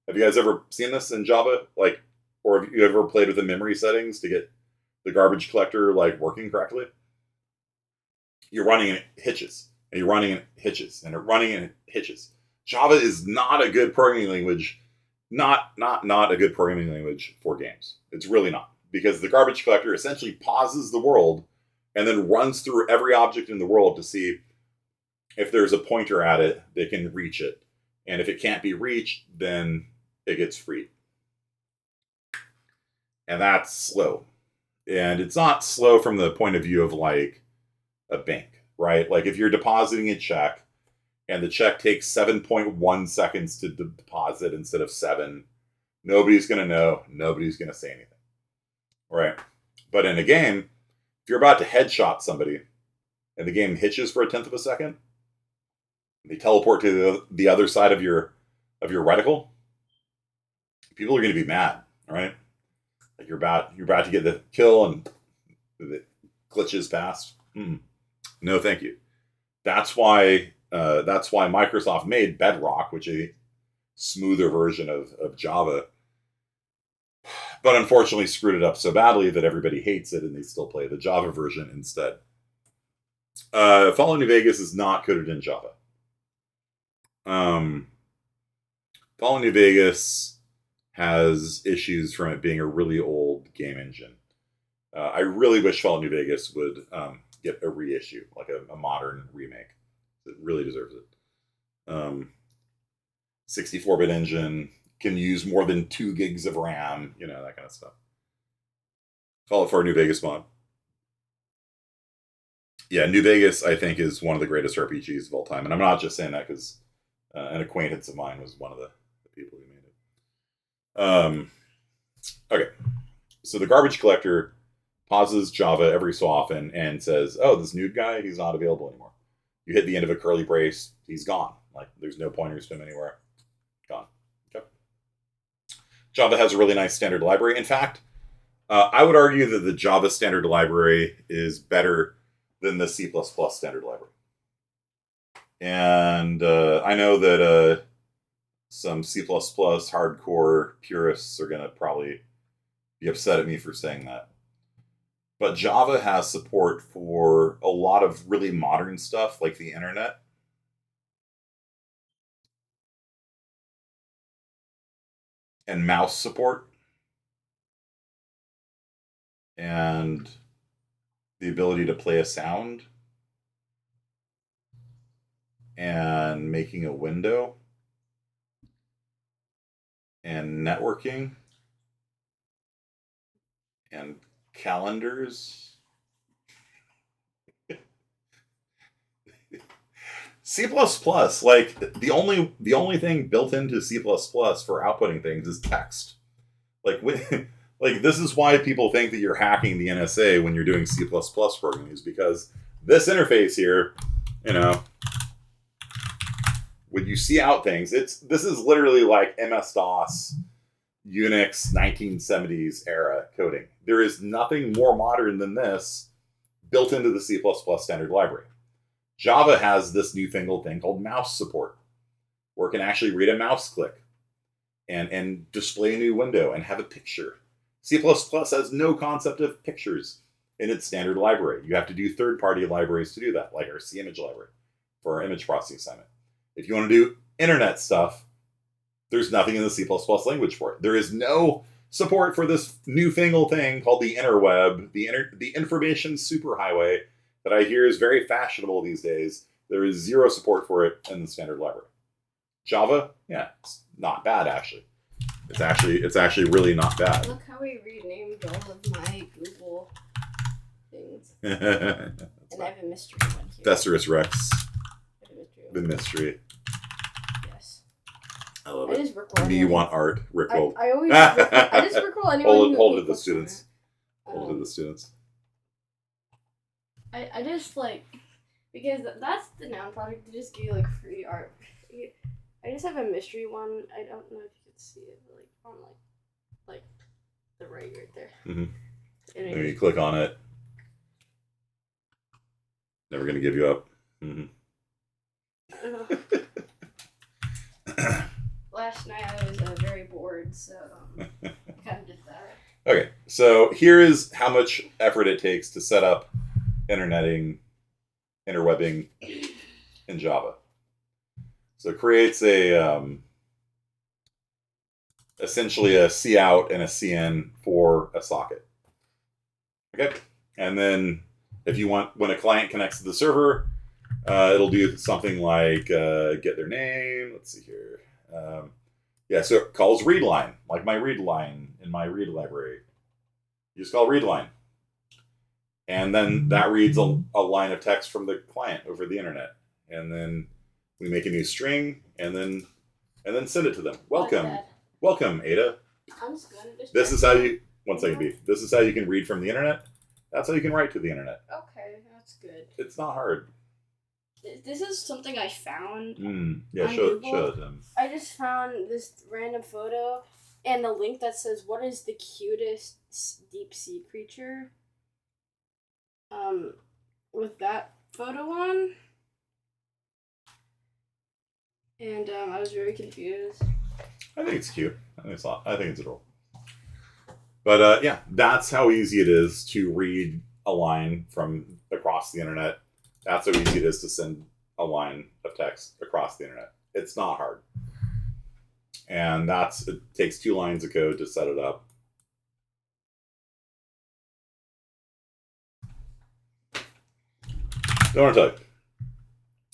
Have you guys ever seen this in Java? Like, or have you ever played with the memory settings to get the garbage collector like working correctly? You're running and it hitches, and you're running and it hitches, and you're running and it hitches. Java is not a good programming language. Not a good programming language for games. It's really not, because the garbage collector essentially pauses the world and then runs through every object in the world to see if there's a pointer at it, they can reach it. And if it can't be reached, then it gets freed. And that's slow. And it's not slow from the point of view of like a bank, right? Like if you're depositing a check and the check takes 7.1 seconds to deposit instead of 7, nobody's going to know. Nobody's going to say anything, right? But in a game, if you're about to headshot somebody and the game hitches for 1/10 of a second, they teleport to the other side of your reticle, people are going to be mad, right? Like you're about to get the kill and it glitches past. No, thank you. That's why Microsoft made Bedrock, which is a smoother version of Java, but unfortunately screwed it up so badly that everybody hates it and they still play the Java version instead. Fallout New Vegas is not coded in Java. Fallout New Vegas has issues from it being a really old game engine. I really wish Fallout New Vegas would get a reissue, like a modern remake. It really deserves it. 64-bit engine, can use more than 2 gigs of RAM, that kind of stuff. Fallout 4 New Vegas mod. Yeah, New Vegas, I think, is one of the greatest RPGs of all time. And I'm not just saying that because an acquaintance of mine was one of the people who made it. Okay. So the garbage collector pauses Java every so often and says, oh, this nude guy, he's not available anymore. You hit the end of a curly brace, he's gone. Like, there's no pointers to him anywhere. Gone. Okay. Java has a really nice standard library. In fact, I would argue that the Java standard library is better than the C++ standard library. And I know that some C++ hardcore purists are going to probably be upset at me for saying that. But Java has support for a lot of really modern stuff, like the internet. And mouse support. And the ability to play a sound. And making a window. And networking. And calendars. C++, like the only thing built into C++ for outputting things is text. Like this is why people think that you're hacking the NSA when you're doing C++ programming, is because this interface here, when you see out things, this is literally like MS-DOS, Unix 1970s era coding. There is nothing more modern than this built into the C++ standard library. Java has this newfangled thing called mouse support, where it can actually read a mouse click and display a new window and have a picture. C++ has no concept of pictures in its standard library. You have to do third-party libraries to do that, like our CImage library for our image processing assignment. If you want to do internet stuff, there's nothing in the C++ language for it. There is no support for this newfangled thing called the interweb, the information superhighway that I hear is very fashionable these days. There is zero support for it in the standard library. Java, yeah, it's not bad actually. It's actually really not bad. Look how we renamed all of my Google things. And I have a mystery one here. Thesaurus Rex. The mystery. Yes. I love I it. just Rickroll. Me want art. Rickroll. I always I just Rickroll anyone who hold it to the looks students. for it. Hold it to the students. I just like because that's the noun project. They just give you like free art. I just have a mystery one. I don't know if you can see it, but like on like the right there. Mm-hmm. And Maybe you click on it. Never gonna give you up. Mm-hmm. Last night I was very bored, so I kind of did that. Okay, so here is how much effort it takes to set up interwebbing in Java. So it creates essentially a cout and a cin for a socket. Okay, and then if you want, when a client connects to the server, it'll do something like get their name. Let's see here. So it calls readline, like my read line in my read library. You just call readline. And then that reads a line of text from the client over the internet. And then we make a new string and then send it to them. Welcome, Ada. I'm just gonna just This is how you one second, B. This is how you can read from the internet. That's how you can write to the internet. Okay, that's good. It's not hard. This is something I found. Yeah, show it. I just found this random photo and the link that says, "What is the cutest deep sea creature?" With that photo on, and I was very confused. I think it's cute. I think it's adorable. But yeah, that's how easy it is to read a line from across the internet. That's how easy it is to send a line of text across the internet. It's not hard. And it takes 2 lines of code to set it up. Don't want to tell you.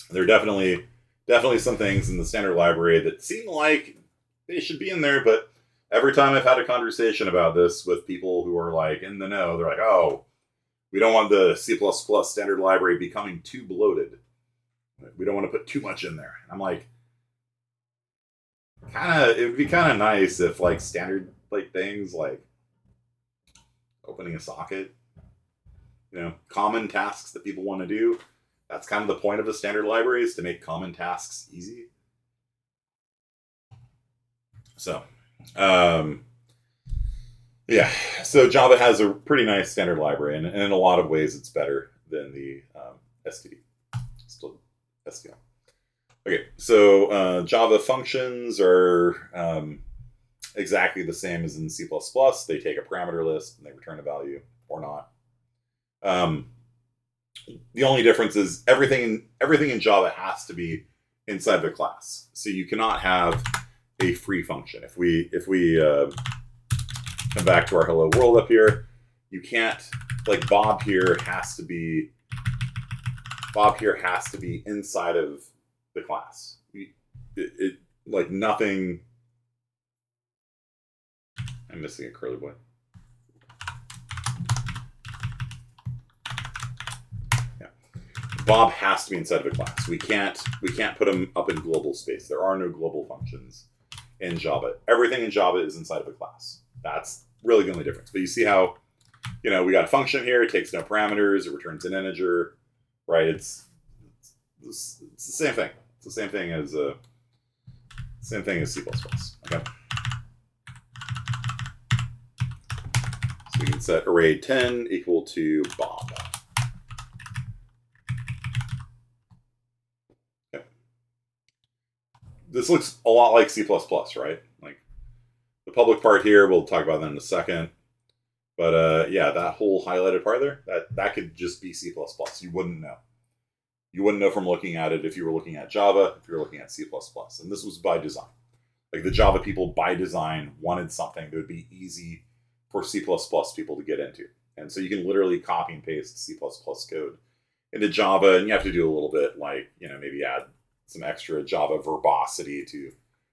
There are definitely some things in the standard library that seem like they should be in there, but every time I've had a conversation about this with people who are like in the know, they're like, oh, we don't want the C++ standard library becoming too bloated. We don't want to put too much in there. I'm like, it would be kind of nice if like standard like things like opening a socket, common tasks that people want to do. That's kind of the point of the standard library, is to make common tasks easy. So, yeah. So Java has a pretty nice standard library, and in a lot of ways, it's better than the STD. Still STL. Okay, so Java functions are exactly the same as in C++. They take a parameter list and they return a value or not. The only difference is everything in Java has to be inside the class. So you cannot have a free function. If we come back to our hello world up here, you can't, like Bob here has to be inside of the class. It like nothing. I'm missing a curly boy. Yeah, Bob has to be inside of a class. We can't put him up in global space. There are no global functions in Java. Everything in Java is inside of a class. That's really the only difference. But you see how, we got a function here. It takes no parameters. It returns an integer, right? It's the same thing. It's the same thing as C++. Okay. So we can set array 10 equal to Bob. Okay. This looks a lot like C++, right? Like the public part here, we'll talk about that in a second. But yeah, that whole highlighted part there, that could just be C++. You wouldn't know. You wouldn't know from looking at it if you were looking at Java, if you were looking at C++. And this was by design. Like the Java people by design wanted something that would be easy for C++ people to get into. And so you can literally copy and paste C++ code into Java, and you have to do a little bit like, maybe add some extra Java verbosity to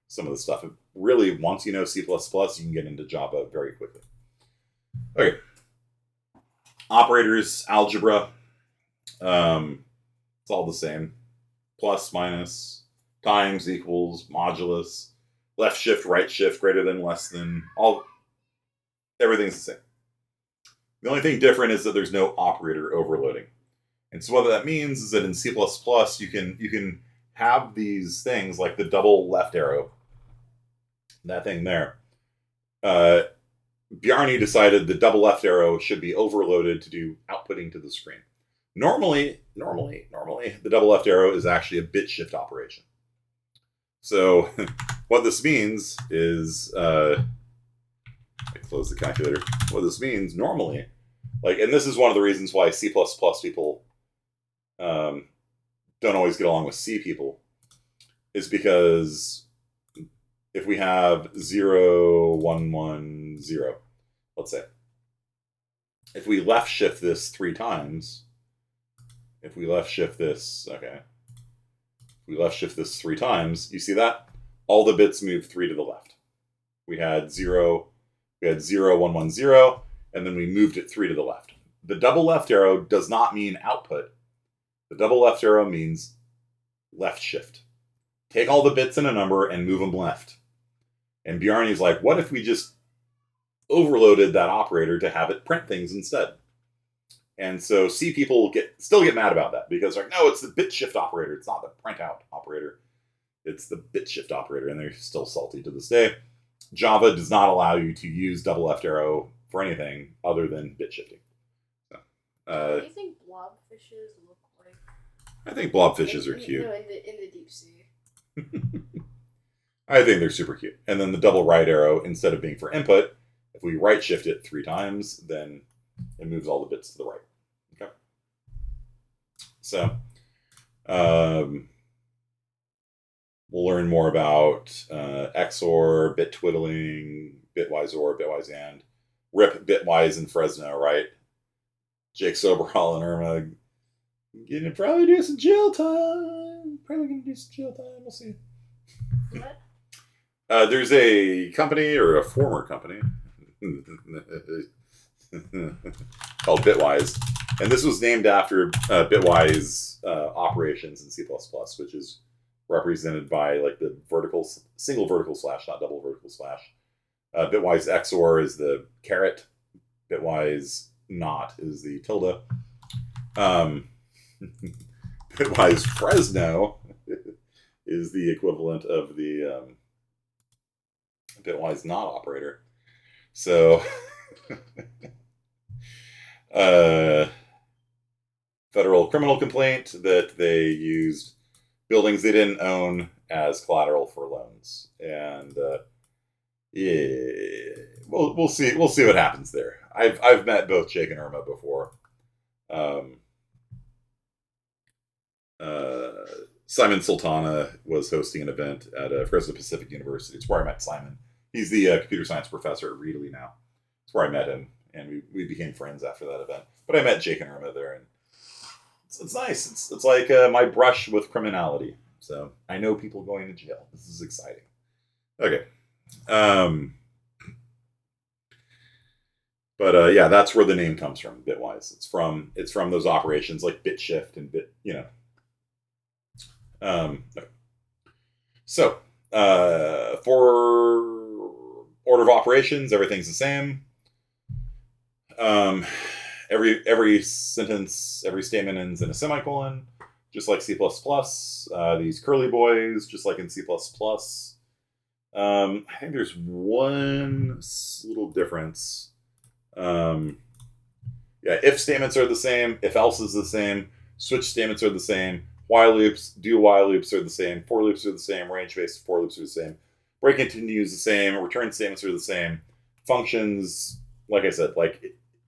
some of the stuff. Really, once you know C++, you can get into Java very quickly. Okay. Operators, algebra. It's all the same. Plus, minus, times, equals, modulus, left shift, right shift, greater than, less than, everything's the same. The only thing different is that there's no operator overloading. And so what that means is that in C++, you can have these things like the double left arrow, that thing there. Bjarne decided the double left arrow should be overloaded to do outputting to the screen. Normally, the double left arrow is actually a bit shift operation. So what this means is, I close the calculator. What this means normally, and this is one of the reasons why C++ people don't always get along with C people, is because if we have 0, 1, 1, 0, let's say, if we left shift this 3 times, if we left shift this 3 times, you see that? All the bits move 3 to the left. We had 0, 1, 1, 0, and then we moved it 3 to the left. The double left arrow does not mean output. The double left arrow means left shift. Take all the bits in a number and move them left. And Bjarne's like, what if we just overloaded that operator to have it print things instead? And so C people still get mad about that because they're like, no, it's the bit shift operator. It's not the print out operator. It's the bit shift operator. And they're still salty to this day. Java does not allow you to use double left arrow for anything other than bit shifting. So, what do you think blobfishes look like? I think blobfishes are cute. No, in the deep sea. I think they're super cute. And then the double right arrow, instead of being for input, if we right shift it 3 times, then it moves all the bits to the right. Okay. So, we'll learn more about XOR, bit twiddling, bitwise OR, bitwise AND, RIP, bitwise, and Fresno, right? Jake Soberhall and Irma gonna probably do some jail time. We'll see. What? There's a company, or a former company, called Bitwise. And this was named after Bitwise operations in C++, which is represented by the single vertical slash, not double vertical slash. Bitwise XOR is the caret. Bitwise not is the tilde. Bitwise Fresno is the equivalent of the bitwise not operator. So, federal criminal complaint that they used buildings they didn't own as collateral for loans, and yeah, we'll see what happens there. I've met both Jake and Irma before. Simon Sultana was hosting an event at Fresno Pacific University. It's where I met Simon. He's the computer science professor at Reedley now. It's where I met him, and we became friends after that event. But I met Jake and Irma there, and it's nice. It's like my brush with criminality. So I know people going to jail. This is exciting. Okay. But yeah, that's where the name comes from, Bitwise. It's from those operations like bit shift and bit, Okay. So, for order of operations, everything's the same. Every sentence, every statement ends in a semicolon, just like C++. These curly boys, just like in C++. I think there's one little difference. Yeah, if statements are the same, if else is the same, switch statements are the same, while loops, do while loops are the same, for loops are the same, range-based for loops are the same, break continue is the same, return statements are the same, functions, like I said,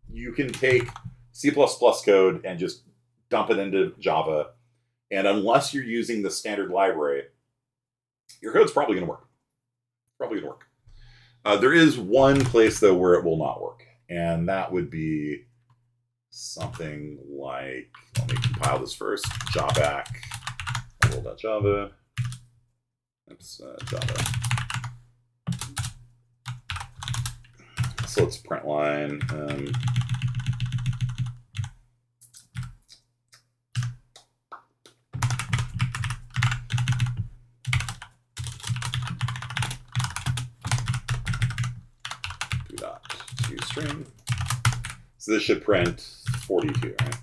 you can take C++ code and just dump it into Java, and unless you're using the standard library, your code's probably going to work. There is one place, though, where it will not work, and that would be something like, let me compile this first, jabac, hello.java, that's Java. So let's print line, string. So this should print 42, right?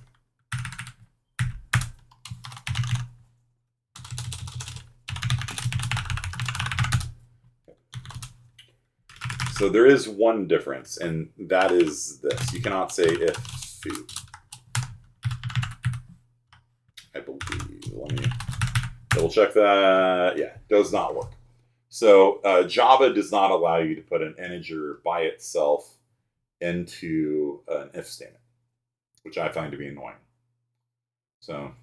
So there is one difference, and that is this. You cannot say if foo. I believe. Let me double check that. Yeah, does not work. So Java does not allow you to put an integer by itself into an if statement, which I find to be annoying. So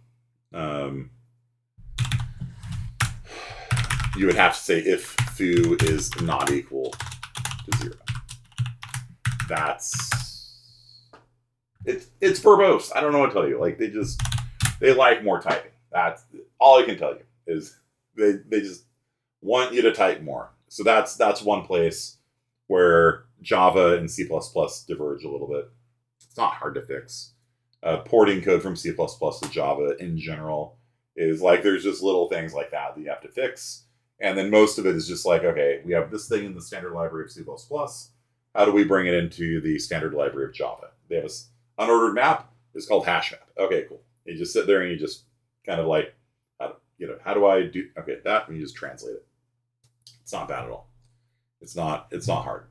you would have to say if foo is not equal to 0. It's verbose. I don't know what to tell you. Like they like more typing. That's all I can tell you is they just want you to type more. So that's one place where Java and C++ diverge a little bit. It's not hard to fix. Porting code from C++ to Java in general is like there's just little things like that you have to fix. And then most of it is just like, okay, we have this thing in the standard library of C++. How do we bring it into the standard library of Java? They have an unordered map. It's called hash map. Okay, cool. You just sit there and you just kind of like, how do I do? Okay, that, and you just translate it. It's not bad at all. It's not hard.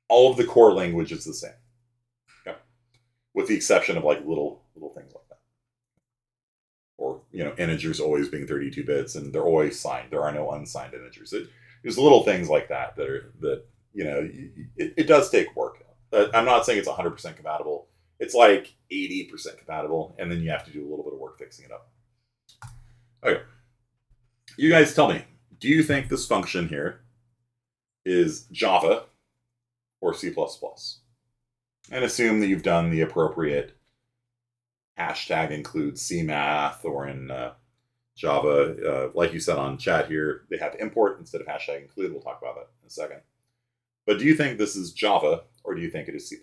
All of the core language is the same. Okay. With the exception of like little things like that. Or, integers always being 32 bits and they're always signed. There are no unsigned integers. There's little things like that it does take work. I'm not saying it's 100% compatible. It's like 80% compatible, and then you have to do a little bit of work fixing it up. Okay. You guys tell me, do you think this function here is Java or C++? And assume that you've done the appropriate hashtag include CMath, or in Java, like you said on chat here, they have import instead of hashtag include. We'll talk about that in a second. But do you think this is Java, or do you think it is C++?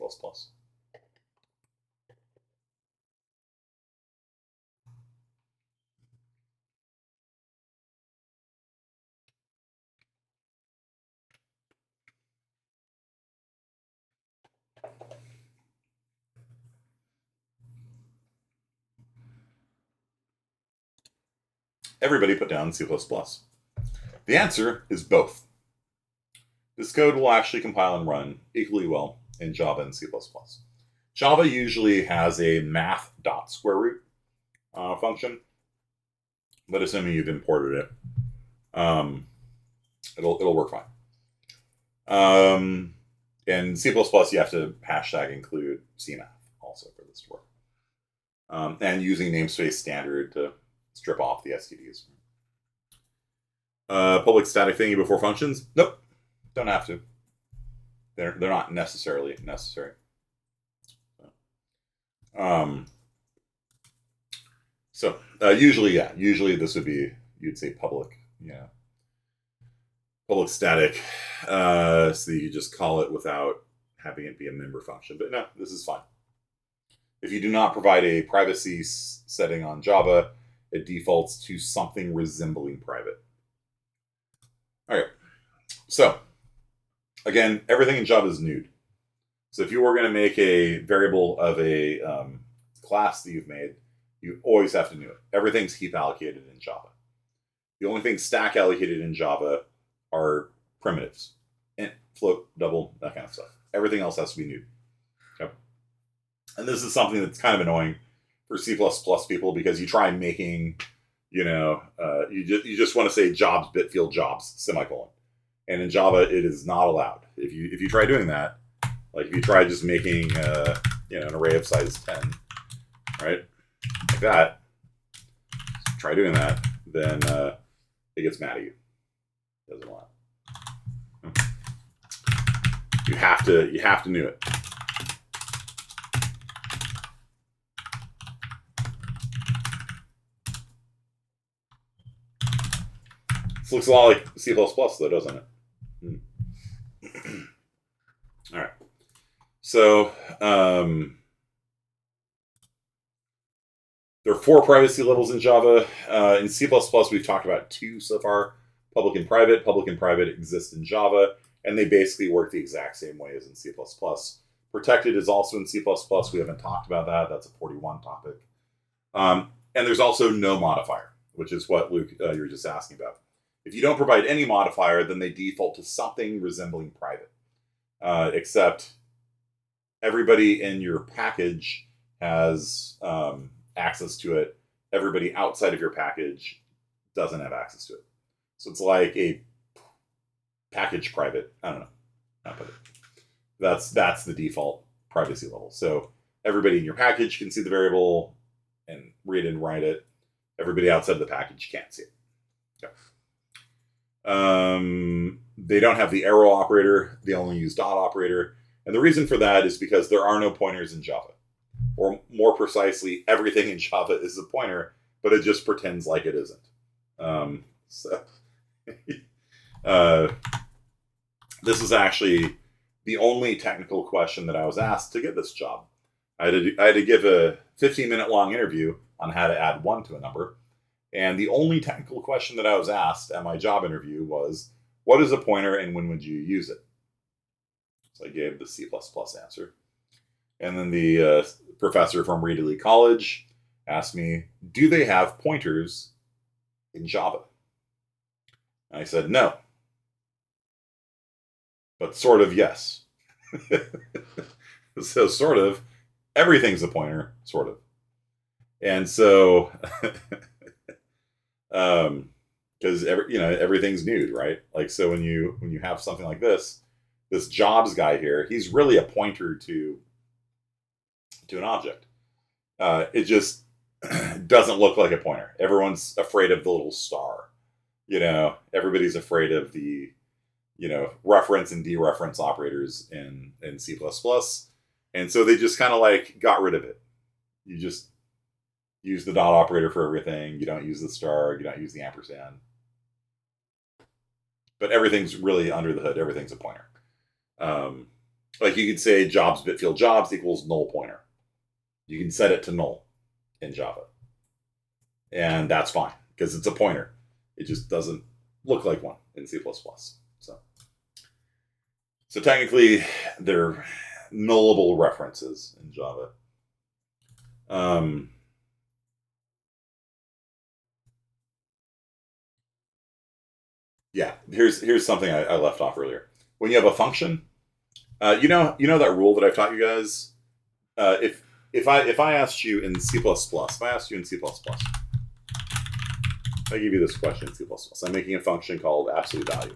Everybody put down C++. The answer is both. This code will actually compile and run equally well in Java and C++. Java usually has a math.square root function, but assuming you've imported it, it'll work fine. In C++, you have to hashtag include CMath also for this to work. And using namespace standard to strip off the STDs. Public static thingy before functions? Nope. Don't have to. They're not necessarily necessary. Usually this would be, you'd say public, public static, so you just call it without having it be a member function. But no, this is fine. If you do not provide a privacy setting on Java, it defaults to something resembling private. All right. So, again, everything in Java is nude. So if you were going to make a variable of a class that you've made, you always have to nude it. Everything's heap allocated in Java. The only things stack allocated in Java are primitives. Int, float, double, that kind of stuff. Everything else has to be nude. Okay. And this is something that's kind of annoying for C++ people, because you try making, you just want to say jobs, bit field jobs, semicolon. And in Java, it is not allowed. If you try doing that, like if you try just making an array of size 10, right, like that, try doing that, then it gets mad at you. It doesn't allow it. You have to nude it. This looks a lot like C++, though, doesn't it? All right. So there are 4 privacy levels in Java. In C++, we've talked about 2 so far: public and private. Public and private exist in Java, and they basically work the exact same way as in C++. Protected is also in C++. We haven't talked about that. That's a 41 topic. And there's also no modifier, which is what, Luke, you were just asking about. If you don't provide any modifier, then they default to something resembling private. except everybody in your package has access to it. Everybody outside of your package doesn't have access to it. So it's like a package private. I don't know how to put it. That's the default privacy level. So everybody in your package can see the variable and read and write it. Everybody outside of the package can't see it. Okay. They don't have the arrow operator. They only use dot operator. And the reason for that is because there are no pointers in Java. Or more precisely, everything in Java is a pointer, but it just pretends like it isn't. This is actually the only technical question that I was asked to get this job. I had to give a 15-minute long interview on how to add 1 to a number. And the only technical question that I was asked at my job interview was, what is a pointer and when would you use it? So I gave the C++ answer. And then the professor from Reed Lee College asked me, do they have pointers in Java? And I said, no. But sort of yes. So sort of, everything's a pointer, sort of. And so, because everything's nude, right? Like, so when you have something like this jobs guy here, he's really a pointer to an object. It just doesn't look like a pointer. Everyone's afraid of the little star. Everybody's afraid of the reference and dereference operators in C++. And so they just kind of like got rid of it. You just use the dot operator for everything. You don't use the star. You don't use the ampersand. But everything's really under the hood. Everything's a pointer. Like you could say jobs bitfield jobs equals null pointer. You can set it to null in Java. And that's fine because it's a pointer. It just doesn't look like one in C++. So technically, they're nullable references in Java. Yeah, here's something I left off earlier. When you have a function, you know that rule that I've taught you guys. If I asked you in C++, if I asked you in C++, I give you this question in C++. I'm making a function called absolute value.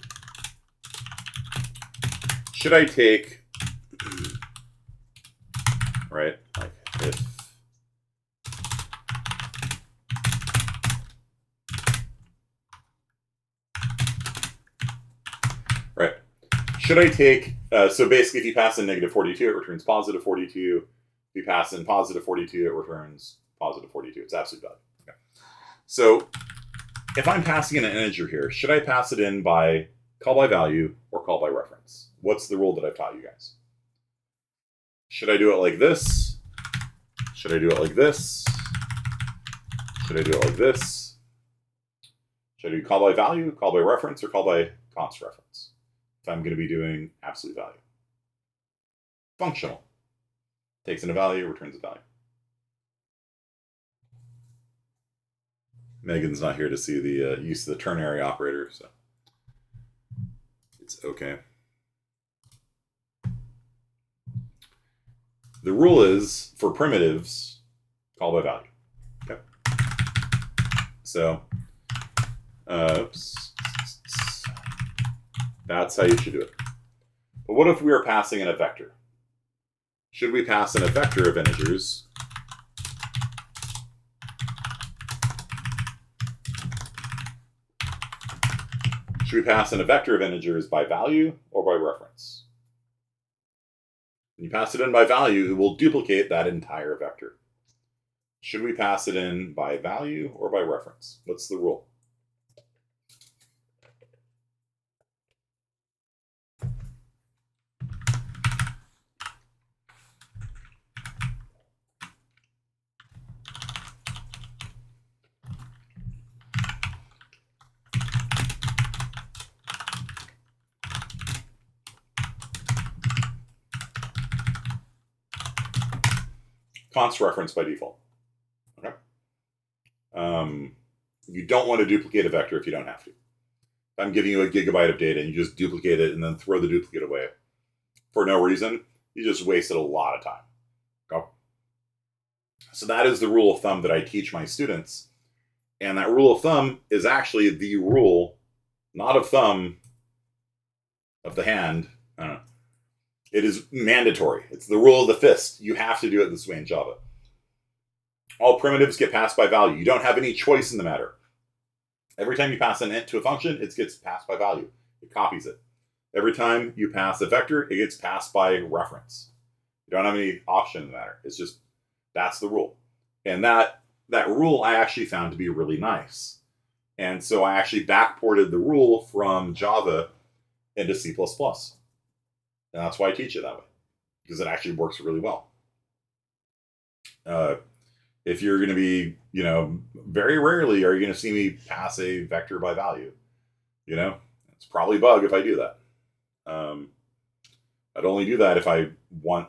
Should I take, right, like if, right, should I take, so basically if you pass in negative 42, it returns positive 42. If you pass in positive 42, it returns positive 42. It's absolute value. Okay. So if I'm passing in an integer here, should I pass it in by call by value or call by reference? What's the rule that I've taught you guys? Should I do it like this? Should I do it like this? Should I do it like this? Should I do call by value, call by reference, or call by const reference? If I'm going to be doing absolute value. Functional. Takes in a value, returns a value. Megan's not here to see the use of the ternary operator, so it's okay. The rule is, for primitives, call by value. Okay. So, oops. That's how you should do it. But what if we are passing in a vector? Should we pass in a vector of integers? Should we pass in a vector of integers by value or by reference? When you pass it in by value, it will duplicate that entire vector. Should we pass it in by value or by reference? What's the rule? Const reference by default. Okay. You don't want to duplicate a vector if you don't have to. If I'm giving you a gigabyte of data and you just duplicate it and then throw the duplicate away, for no reason, you just wasted a lot of time. Okay? So that is the rule of thumb that I teach my students. And that rule of thumb is actually the rule, not of thumb, of the hand. I don't know. It is mandatory. It's the rule of the fist. You have to do it this way in Java. All primitives get passed by value. You don't have any choice in the matter. Every time you pass an int to a function, it gets passed by value. It copies it. Every time you pass a vector, it gets passed by reference. You don't have any option in the matter. It's just, that's the rule. And that rule I actually found to be really nice. And so I actually backported the rule from Java into C++. And that's why I teach it that way, because it actually works really well. If you're going to be, very rarely are you going to see me pass a vector by value. It's probably a bug if I do that. I'd only do that if I want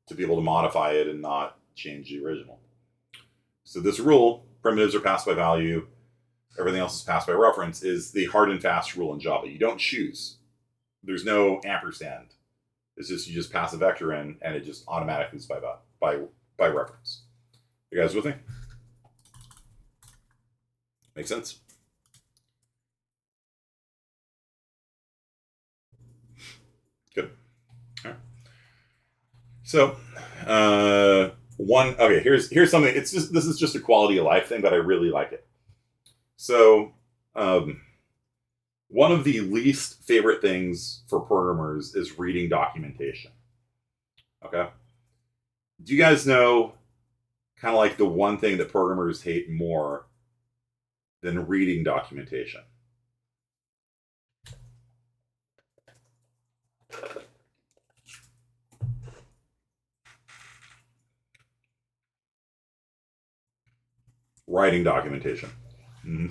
to be able to modify it and not change the original. So this rule, primitives are passed by value, everything else is passed by reference, is the hard and fast rule in Java. You don't choose. There's no ampersand. It's just you just pass a vector in and it just automatically is by reference. You guys with me? Make sense? Good. All right. So, here's something. This is just a quality of life thing, but I really like it. So, one of the least favorite things for programmers is reading documentation. Okay. Do you guys know kind of like the one thing that programmers hate more than reading documentation? Writing documentation. Mm-hmm.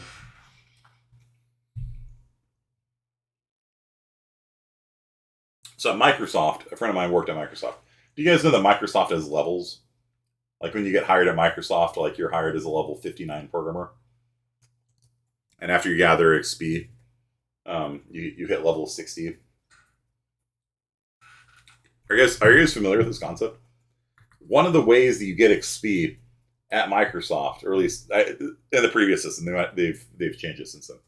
So at Microsoft, a friend of mine worked at Microsoft. Do you guys know that Microsoft has levels? Like when you get hired at Microsoft, like you're hired as a level 59 programmer. And after you gather XP, you hit level 60. Are you guys familiar with this concept? One of the ways that you get XP at Microsoft, or at least in the previous system, they've changed it since then.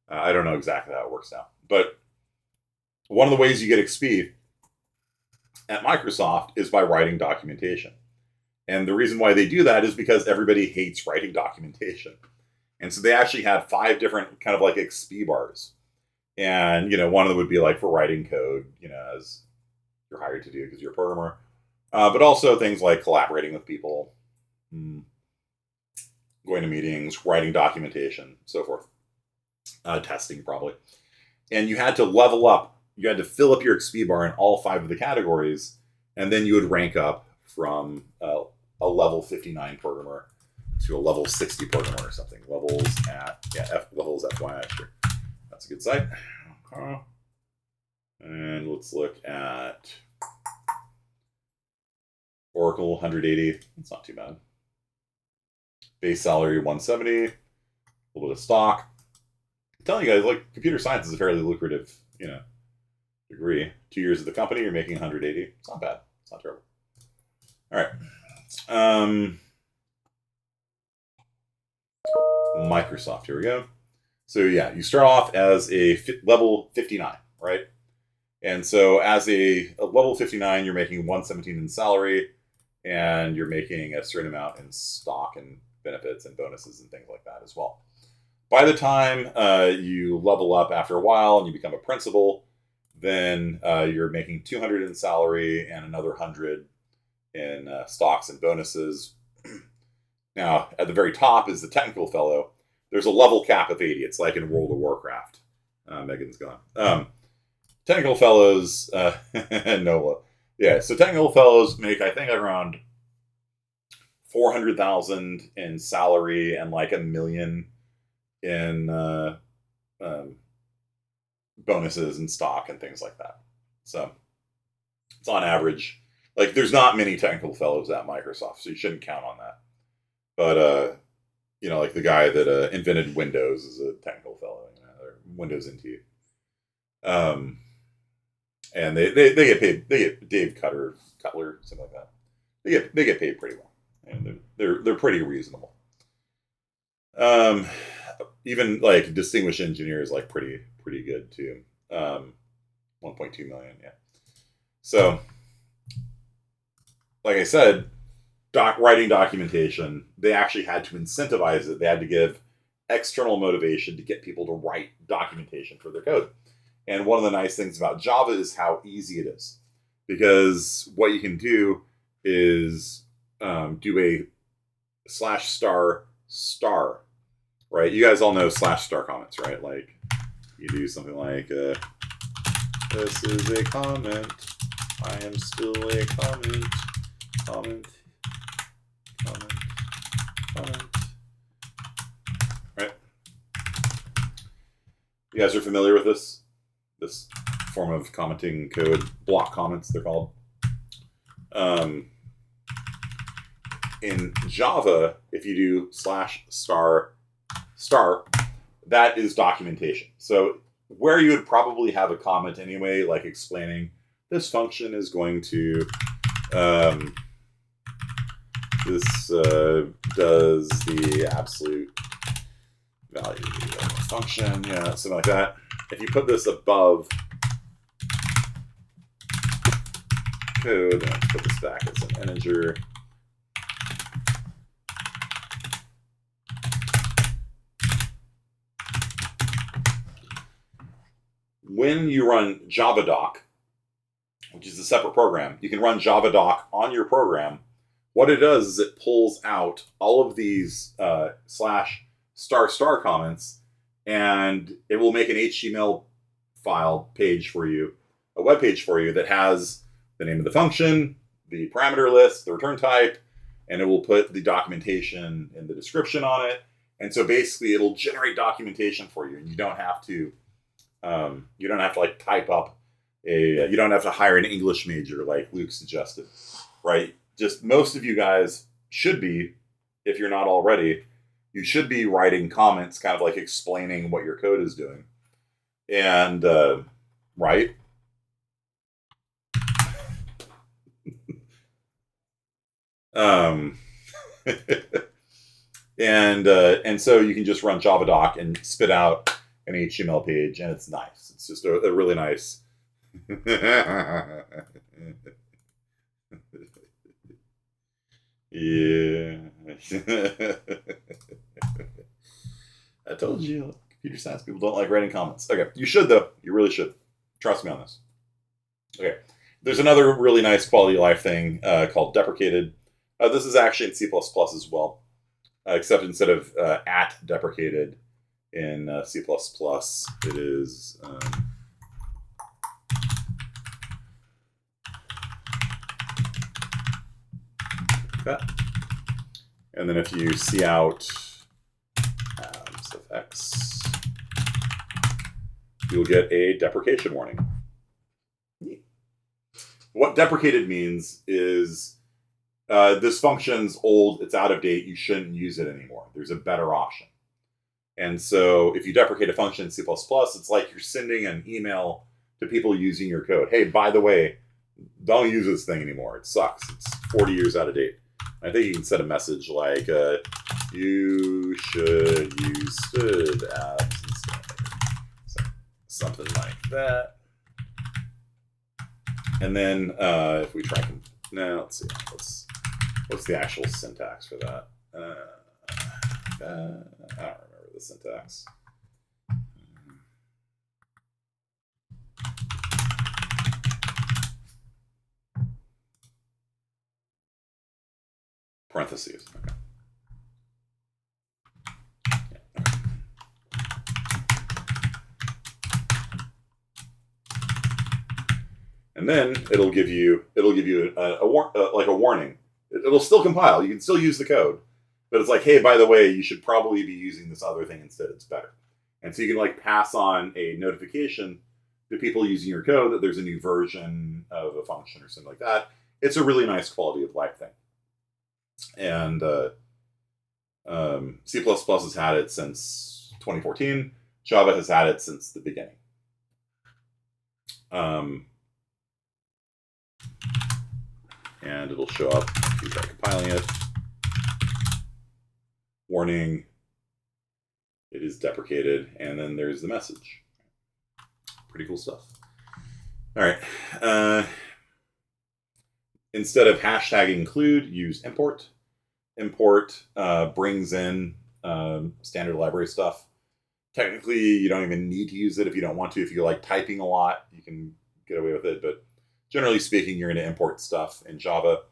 I don't know exactly how it works now, but one of the ways you get XP at Microsoft is by writing documentation. And the reason why they do that is because everybody hates writing documentation. And so they actually had 5 different kind of like XP bars. And, one of them would be like for writing code, as you're hired to do because you're a programmer. But also things like collaborating with people, going to meetings, writing documentation, so forth. Testing probably. And you had to level up. You had to fill up your XP bar in all 5 of the categories. And then you would rank up from a level 59 programmer to a level 60 programmer or something. Levels FYI, sure. That's a good site. Okay. And let's look at Oracle 180. That's not too bad. Base salary 170. A little bit of stock. I'm telling you guys, like, computer science is a fairly lucrative, degree. 2 years of the company, you're making 180. It's not bad. It's not terrible. All right. Microsoft. Here we go. So yeah, you start off as a level 59, right? And so as a level 59, you're making 117 in salary, and you're making a certain amount in stock and benefits and bonuses and things like that as well. By the time you level up after a while and you become a principal, then you're making 200 in salary and another 100 in stocks and bonuses. Now, at the very top is the technical fellow. There's a level cap of 80. It's like in World of Warcraft. Megan's gone. Technical fellows, NOLA. Yeah, so technical fellows make, I think, around 400,000 in salary and like $1 million in bonuses and stock and things like that. So it's on average. Like, there's not many technical fellows at Microsoft, so you shouldn't count on that. But, like the guy that invented Windows is a technical fellow, or Windows NT. and they get paid. They get Dave Cutler, something like that. They get paid pretty well, and they're pretty reasonable. Even like distinguished engineers like pretty good too. 1.2 million, yeah. So, like I said, writing documentation, they actually had to incentivize it. They had to give external motivation to get people to write documentation for their code. And one of the nice things about Java is how easy it is, because what you can do is do a /**, right? You guys all know /* comments, right? Like you do something like, this is a comment. I am still a comment. Right? You guys are familiar with this form of commenting code? Block comments, they're called. In Java, if you do /**, that is documentation. So where you would probably have a comment anyway, like explaining this function is going to this does the absolute value of a function, yeah, something like that. If you put this above code, and let's put this back as an integer. When you run JavaDoc, which is a separate program, you can run JavaDoc on your program. What it does is it pulls out all of these /** comments, and it will make an HTML file page for you, a web page for you that has the name of the function, the parameter list, the return type, and it will put the documentation in the description on it. And so basically it'll generate documentation for you, and you don't have to like type up you don't have to hire an English major like Luke suggested, right? Just most of you guys should be, if you're not already, you should be writing comments kind of like explaining what your code is doing. And, right? And so you can just run JavaDoc and spit out an HTML page, and it's nice. It's just a really nice. Yeah. I told you, computer science people don't like writing comments. Okay, you should though. You really should. Trust me on this. Okay, there's another really nice quality of life thing called deprecated. This is actually in C++ as well, except instead of at deprecated in C++, it is. That. And then if you see out of X, you'll get a deprecation warning. What deprecated means is this function's old, it's out of date, you shouldn't use it anymore. There's a better option. And so if you deprecate a function in C++, it's like you're sending an email to people using your code. Hey, by the way, don't use this thing anymore. It sucks. It's 40 years out of date. I think you can send a message like, you should use std apps instead. So, something like that. And then if we try, let's see, what's the actual syntax for that? I don't remember the syntax. Parentheses. Okay. And then it'll give you a warning. It'll still compile. You can still use the code, but it's like, hey, by the way, you should probably be using this other thing instead. It's better. And so you can like pass on a notification to people using your code that there's a new version of a function or something like that. It's a really nice quality of life thing. And C++ has had it since 2014. Java has had it since the beginning. and it'll show up if you try compiling it. Warning, it is deprecated, and then there's the message. Pretty cool stuff. All right. Instead of hashtag include, use import. Import brings in standard library stuff. Technically, you don't even need to use it if you don't want to. If you like typing a lot, you can get away with it. But generally speaking, you're going to import stuff in Java.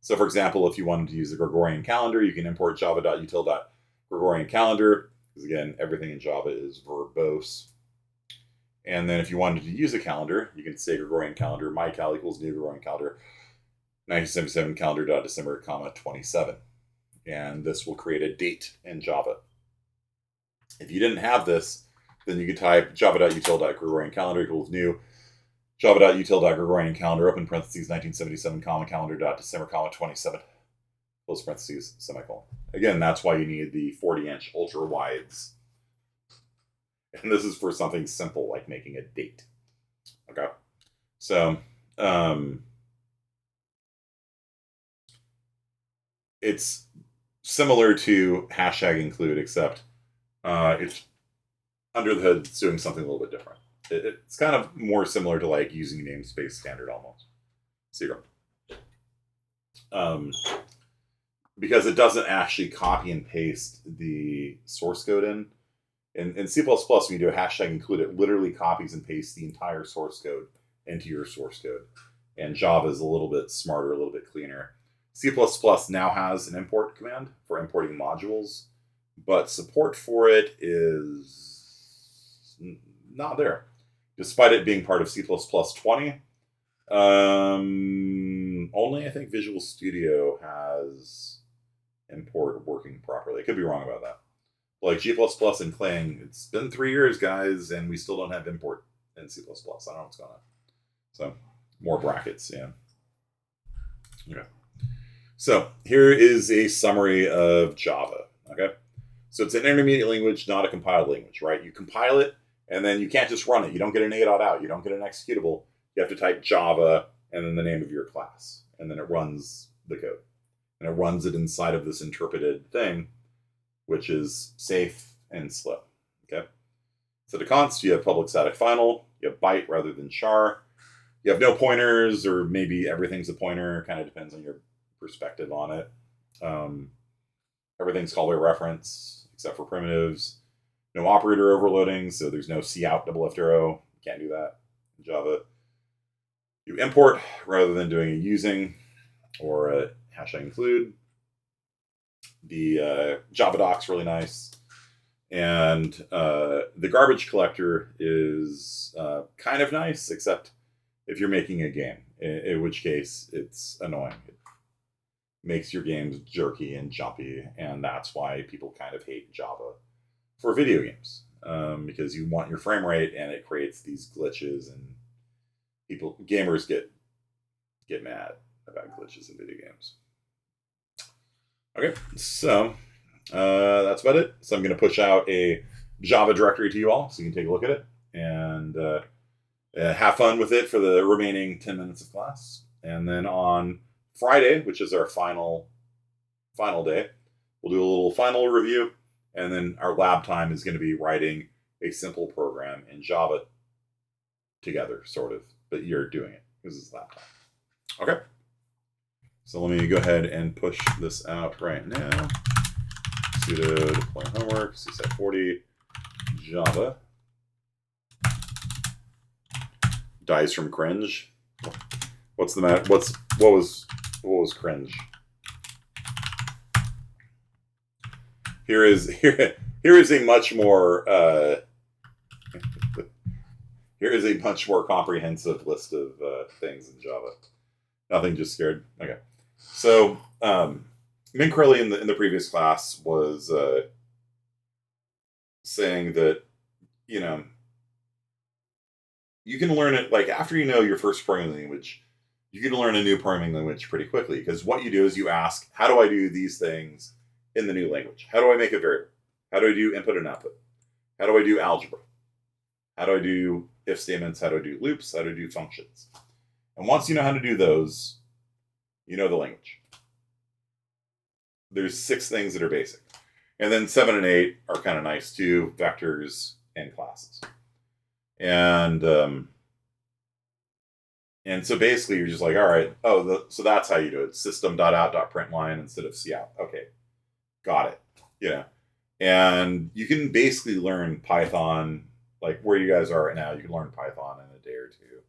So for example, if you wanted to use the Gregorian calendar, you can import java.util.Gregorian calendar, because again, everything in Java is verbose. And then if you wanted to use a calendar, you can say Gregorian calendar, mycal equals new Gregorian calendar, 1977 calendar.December, 27. And this will create a date in Java. If you didn't have this, then you could type java.util.Gregorian calendar equals new java.util.Gregorian calendar, open parentheses, 1977, calendar.December, 27, close parentheses, semicolon. Again, that's why you need the 40-inch ultra wides. And this is for something simple like making a date. Okay. So, it's similar to hashtag include, except it's under the hood, it's doing something a little bit different. It's kind of more similar to like using namespace standard almost. Zero. Because it doesn't actually copy and paste the source code in. In C++, when you do a hashtag include, it literally copies and pastes the entire source code into your source code. And Java is a little bit smarter, a little bit cleaner. C++ now has an import command for importing modules, but support for it is not there. Despite it being part of C++ 20, only I think Visual Studio has import working properly. I could be wrong about that. Like G++ and Clang, it's been 3 years, guys, and we still don't have import in C++. I don't know what's going on. So, more brackets, yeah. Okay. So, here is a summary of Java, okay? So, it's an intermediate language, not a compiled language, right? You compile it, and then you can't just run it. You don't get an a.out. You don't get an executable. You have to type Java and then the name of your class, and then it runs the code. And it runs it inside of this interpreted thing, which is safe and slow, okay? So the const, you have public static final, you have byte rather than char, you have no pointers, or maybe everything's a pointer, kind of depends on your perspective on it. Everything's called by reference, except for primitives. No operator overloading, so there's no cout double left arrow, you can't do that in Java. You import rather than doing a using or a hashtag include. The Java doc's really nice. And the garbage collector is kind of nice, except if you're making a game, in which case it's annoying. It makes your games jerky and jumpy, and that's why people kind of hate Java for video games. Because you want your frame rate, and it creates these glitches, and gamers get mad about glitches in video games. Okay, so that's about it. So I'm going to push out a Java directory to you all so you can take a look at it and have fun with it for the remaining 10 minutes of class. And then on Friday, which is our final day, we'll do a little final review. And then our lab time is going to be writing a simple program in Java together, sort of. But you're doing it because it's lab time. Okay. So let me go ahead and push this out right now. Sudo deploy homework, csat40, Java. Dies from cringe. What's the matter? What was cringe? Here is a much more here is a much more comprehensive list of things in Java. Nothing just scared. Okay. So, Min Crowley in the previous class was saying that, you know, you can learn it, like, after you know your first programming language, you can learn a new programming language pretty quickly. Because what you do is you ask, how do I do these things in the new language? How do I make a variable? How do I do input and output? How do I do algebra? How do I do if statements? How do I do loops? How do I do functions? And once you know how to do those, You know the language. There's 6 things that are basic. And then 7 and 8 are kind of nice too, vectors and classes. And so basically you're just like, all right, so that's how you do it. System.out.println instead of cout. Okay, got it. And you can basically learn Python, like where you guys are right now, you can learn Python in a day or two.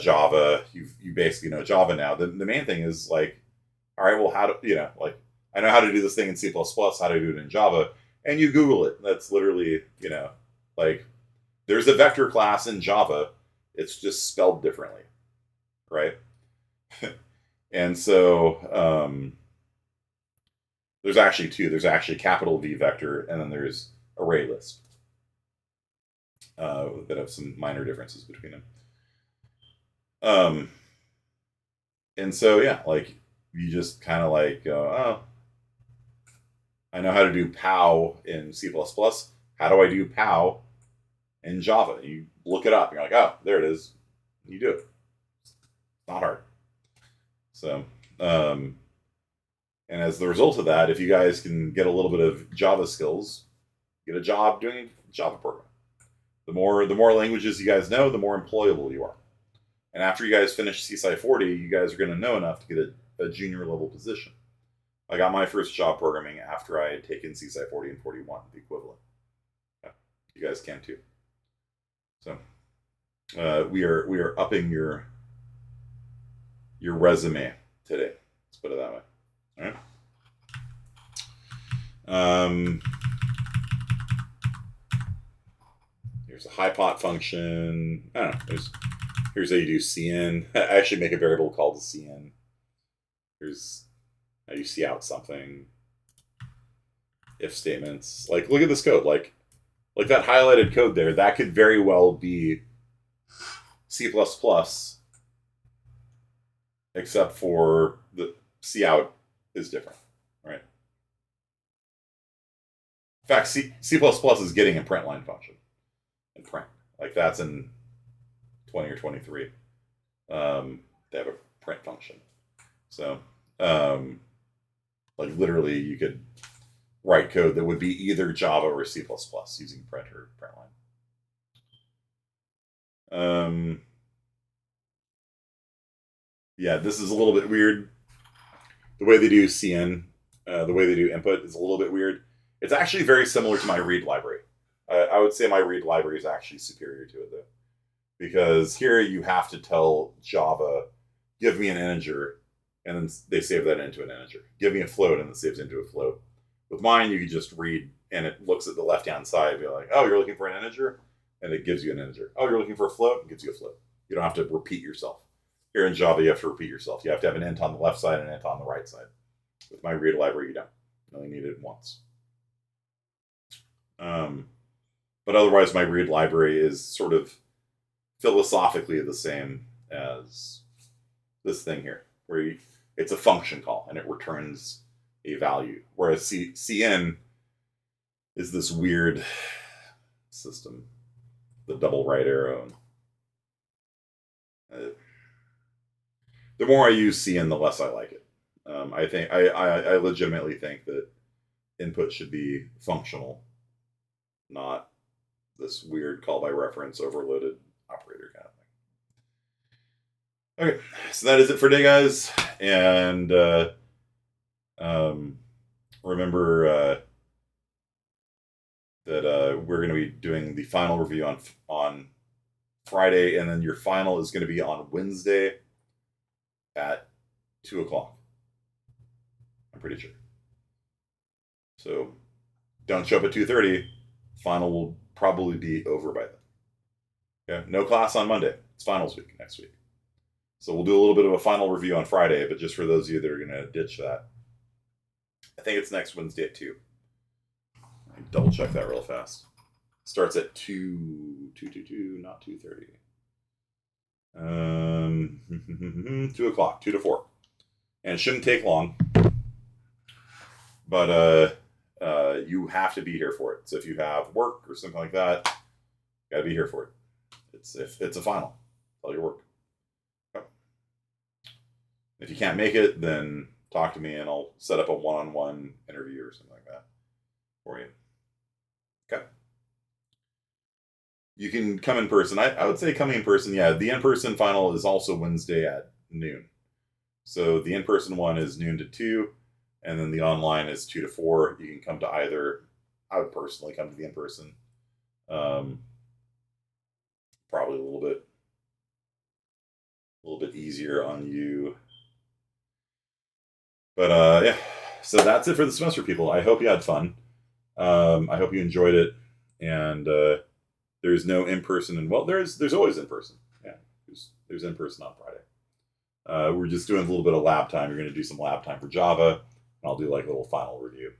Java, you basically know Java now. The main thing is like, all right, well, how do, like, I know how to do this thing in C++, how to do it in Java, and you Google it. That's literally, like, there's a vector class in Java. It's just spelled differently, right? And so there's actually 2. There's actually capital V vector, and then there's array list that have some minor differences between them. And so, yeah, like, you just kind of like, oh, I know how to do POW in C++. How do I do POW in Java? You look it up. You're like, oh, there it is. You do it. It's not hard. So, and as the result of that, if you guys can get a little bit of Java skills, get a job doing Java programming. The more languages you guys know, the more employable you are. And after you guys finish CSI 40, you guys are going to know enough to get a junior level position. I got my first job programming after I had taken CSI 40 and 41, the equivalent. Yeah, you guys can too. So we are upping your resume today. Let's put it that way. All right. Here's a HighPot function. I don't know. Here's how you do cin. I actually make a variable called cin. Here's how you see out something. If statements. Like, look at this code. Like that highlighted code there, that could very well be C++, except for the cout is different, right? In fact, C++ is getting a print line function and print. Like, that's in 20 or 23. They have a print function. So, like, literally, you could write code that would be either Java or C++ using print or println. Yeah, this is a little bit weird. The way they do cin, the way they do input is a little bit weird. It's actually very similar to my read library. I would say my read library is actually superior to it, though. Because here you have to tell Java, give me an integer, and then they save that into an integer. Give me a float, and it saves into a float. With mine, you can just read, and it looks at the left-hand side, and be like, oh, you're looking for an integer? And it gives you an integer. Oh, you're looking for a float? It gives you a float. You don't have to repeat yourself. Here in Java, you have to repeat yourself. You have to have an int on the left side and an int on the right side. With my read library, you don't. You only need it once. But otherwise, my read library is sort of philosophically the same as this thing here, where it's a function call, and it returns a value. Whereas cin is this weird system, the double right arrow. The more I use cin, the less I like it. I think I legitimately think that input should be functional, not this weird call by reference overloaded operator kind of thing. Okay, so that is it for today, guys. And remember that we're going to be doing the final review on Friday, and then your final is going to be on Wednesday at 2 o'clock. I'm pretty sure. So don't show up at 2:30. Final will probably be over by then. Okay, no class on Monday. It's finals week next week. So we'll do a little bit of a final review on Friday, but just for those of you that are going to ditch that, I think it's next Wednesday at 2. I double check that real fast. Starts at 2, not 2:30. 2 o'clock, 2 to 4. And it shouldn't take long. But you have to be here for it. So if you have work or something like that, you gotta be here for it. It's a final. All your work. If you can't make it, then talk to me and I'll set up a one-on-one interview or something like that for you. Okay. You can come in person. I would say coming in person. Yeah, the in-person final is also Wednesday at noon. So the in-person one is noon to 2, and then the online is 2 to 4. You can come to either. I would personally come to the in-person. Probably a little bit easier on you. But yeah, so that's it for the semester, people. I hope you had fun. I hope you enjoyed it, and there's no in person, and well, there's always in person. Yeah, there's in person on Friday. We're just doing a little bit of lab time. You're going to do some lab time for Java, and I'll do like a little final review.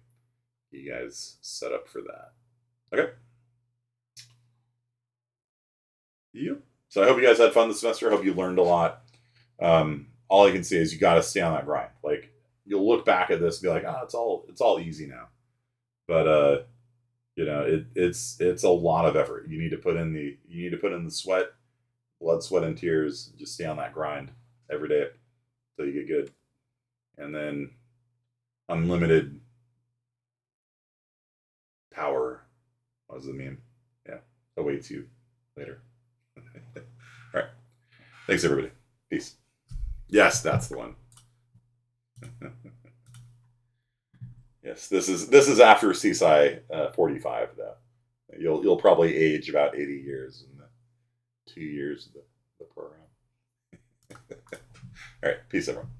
You guys set up for that. Okay. Yep. So I hope you guys had fun this semester. I hope you learned a lot. All I can say is you got to stay on that grind. Like you'll look back at this and be like, it's all easy now. But it's a lot of effort. You need to put in the sweat, blood, sweat, and tears. Just stay on that grind every day until you get good, and then unlimited power. What does it mean? Yeah, awaits you later. All right. Thanks, everybody. Peace. Yes, that's the one. Yes, this is after CSI 45 though. You'll probably age about 80 years in the 2 years of the program. All right, peace, everyone.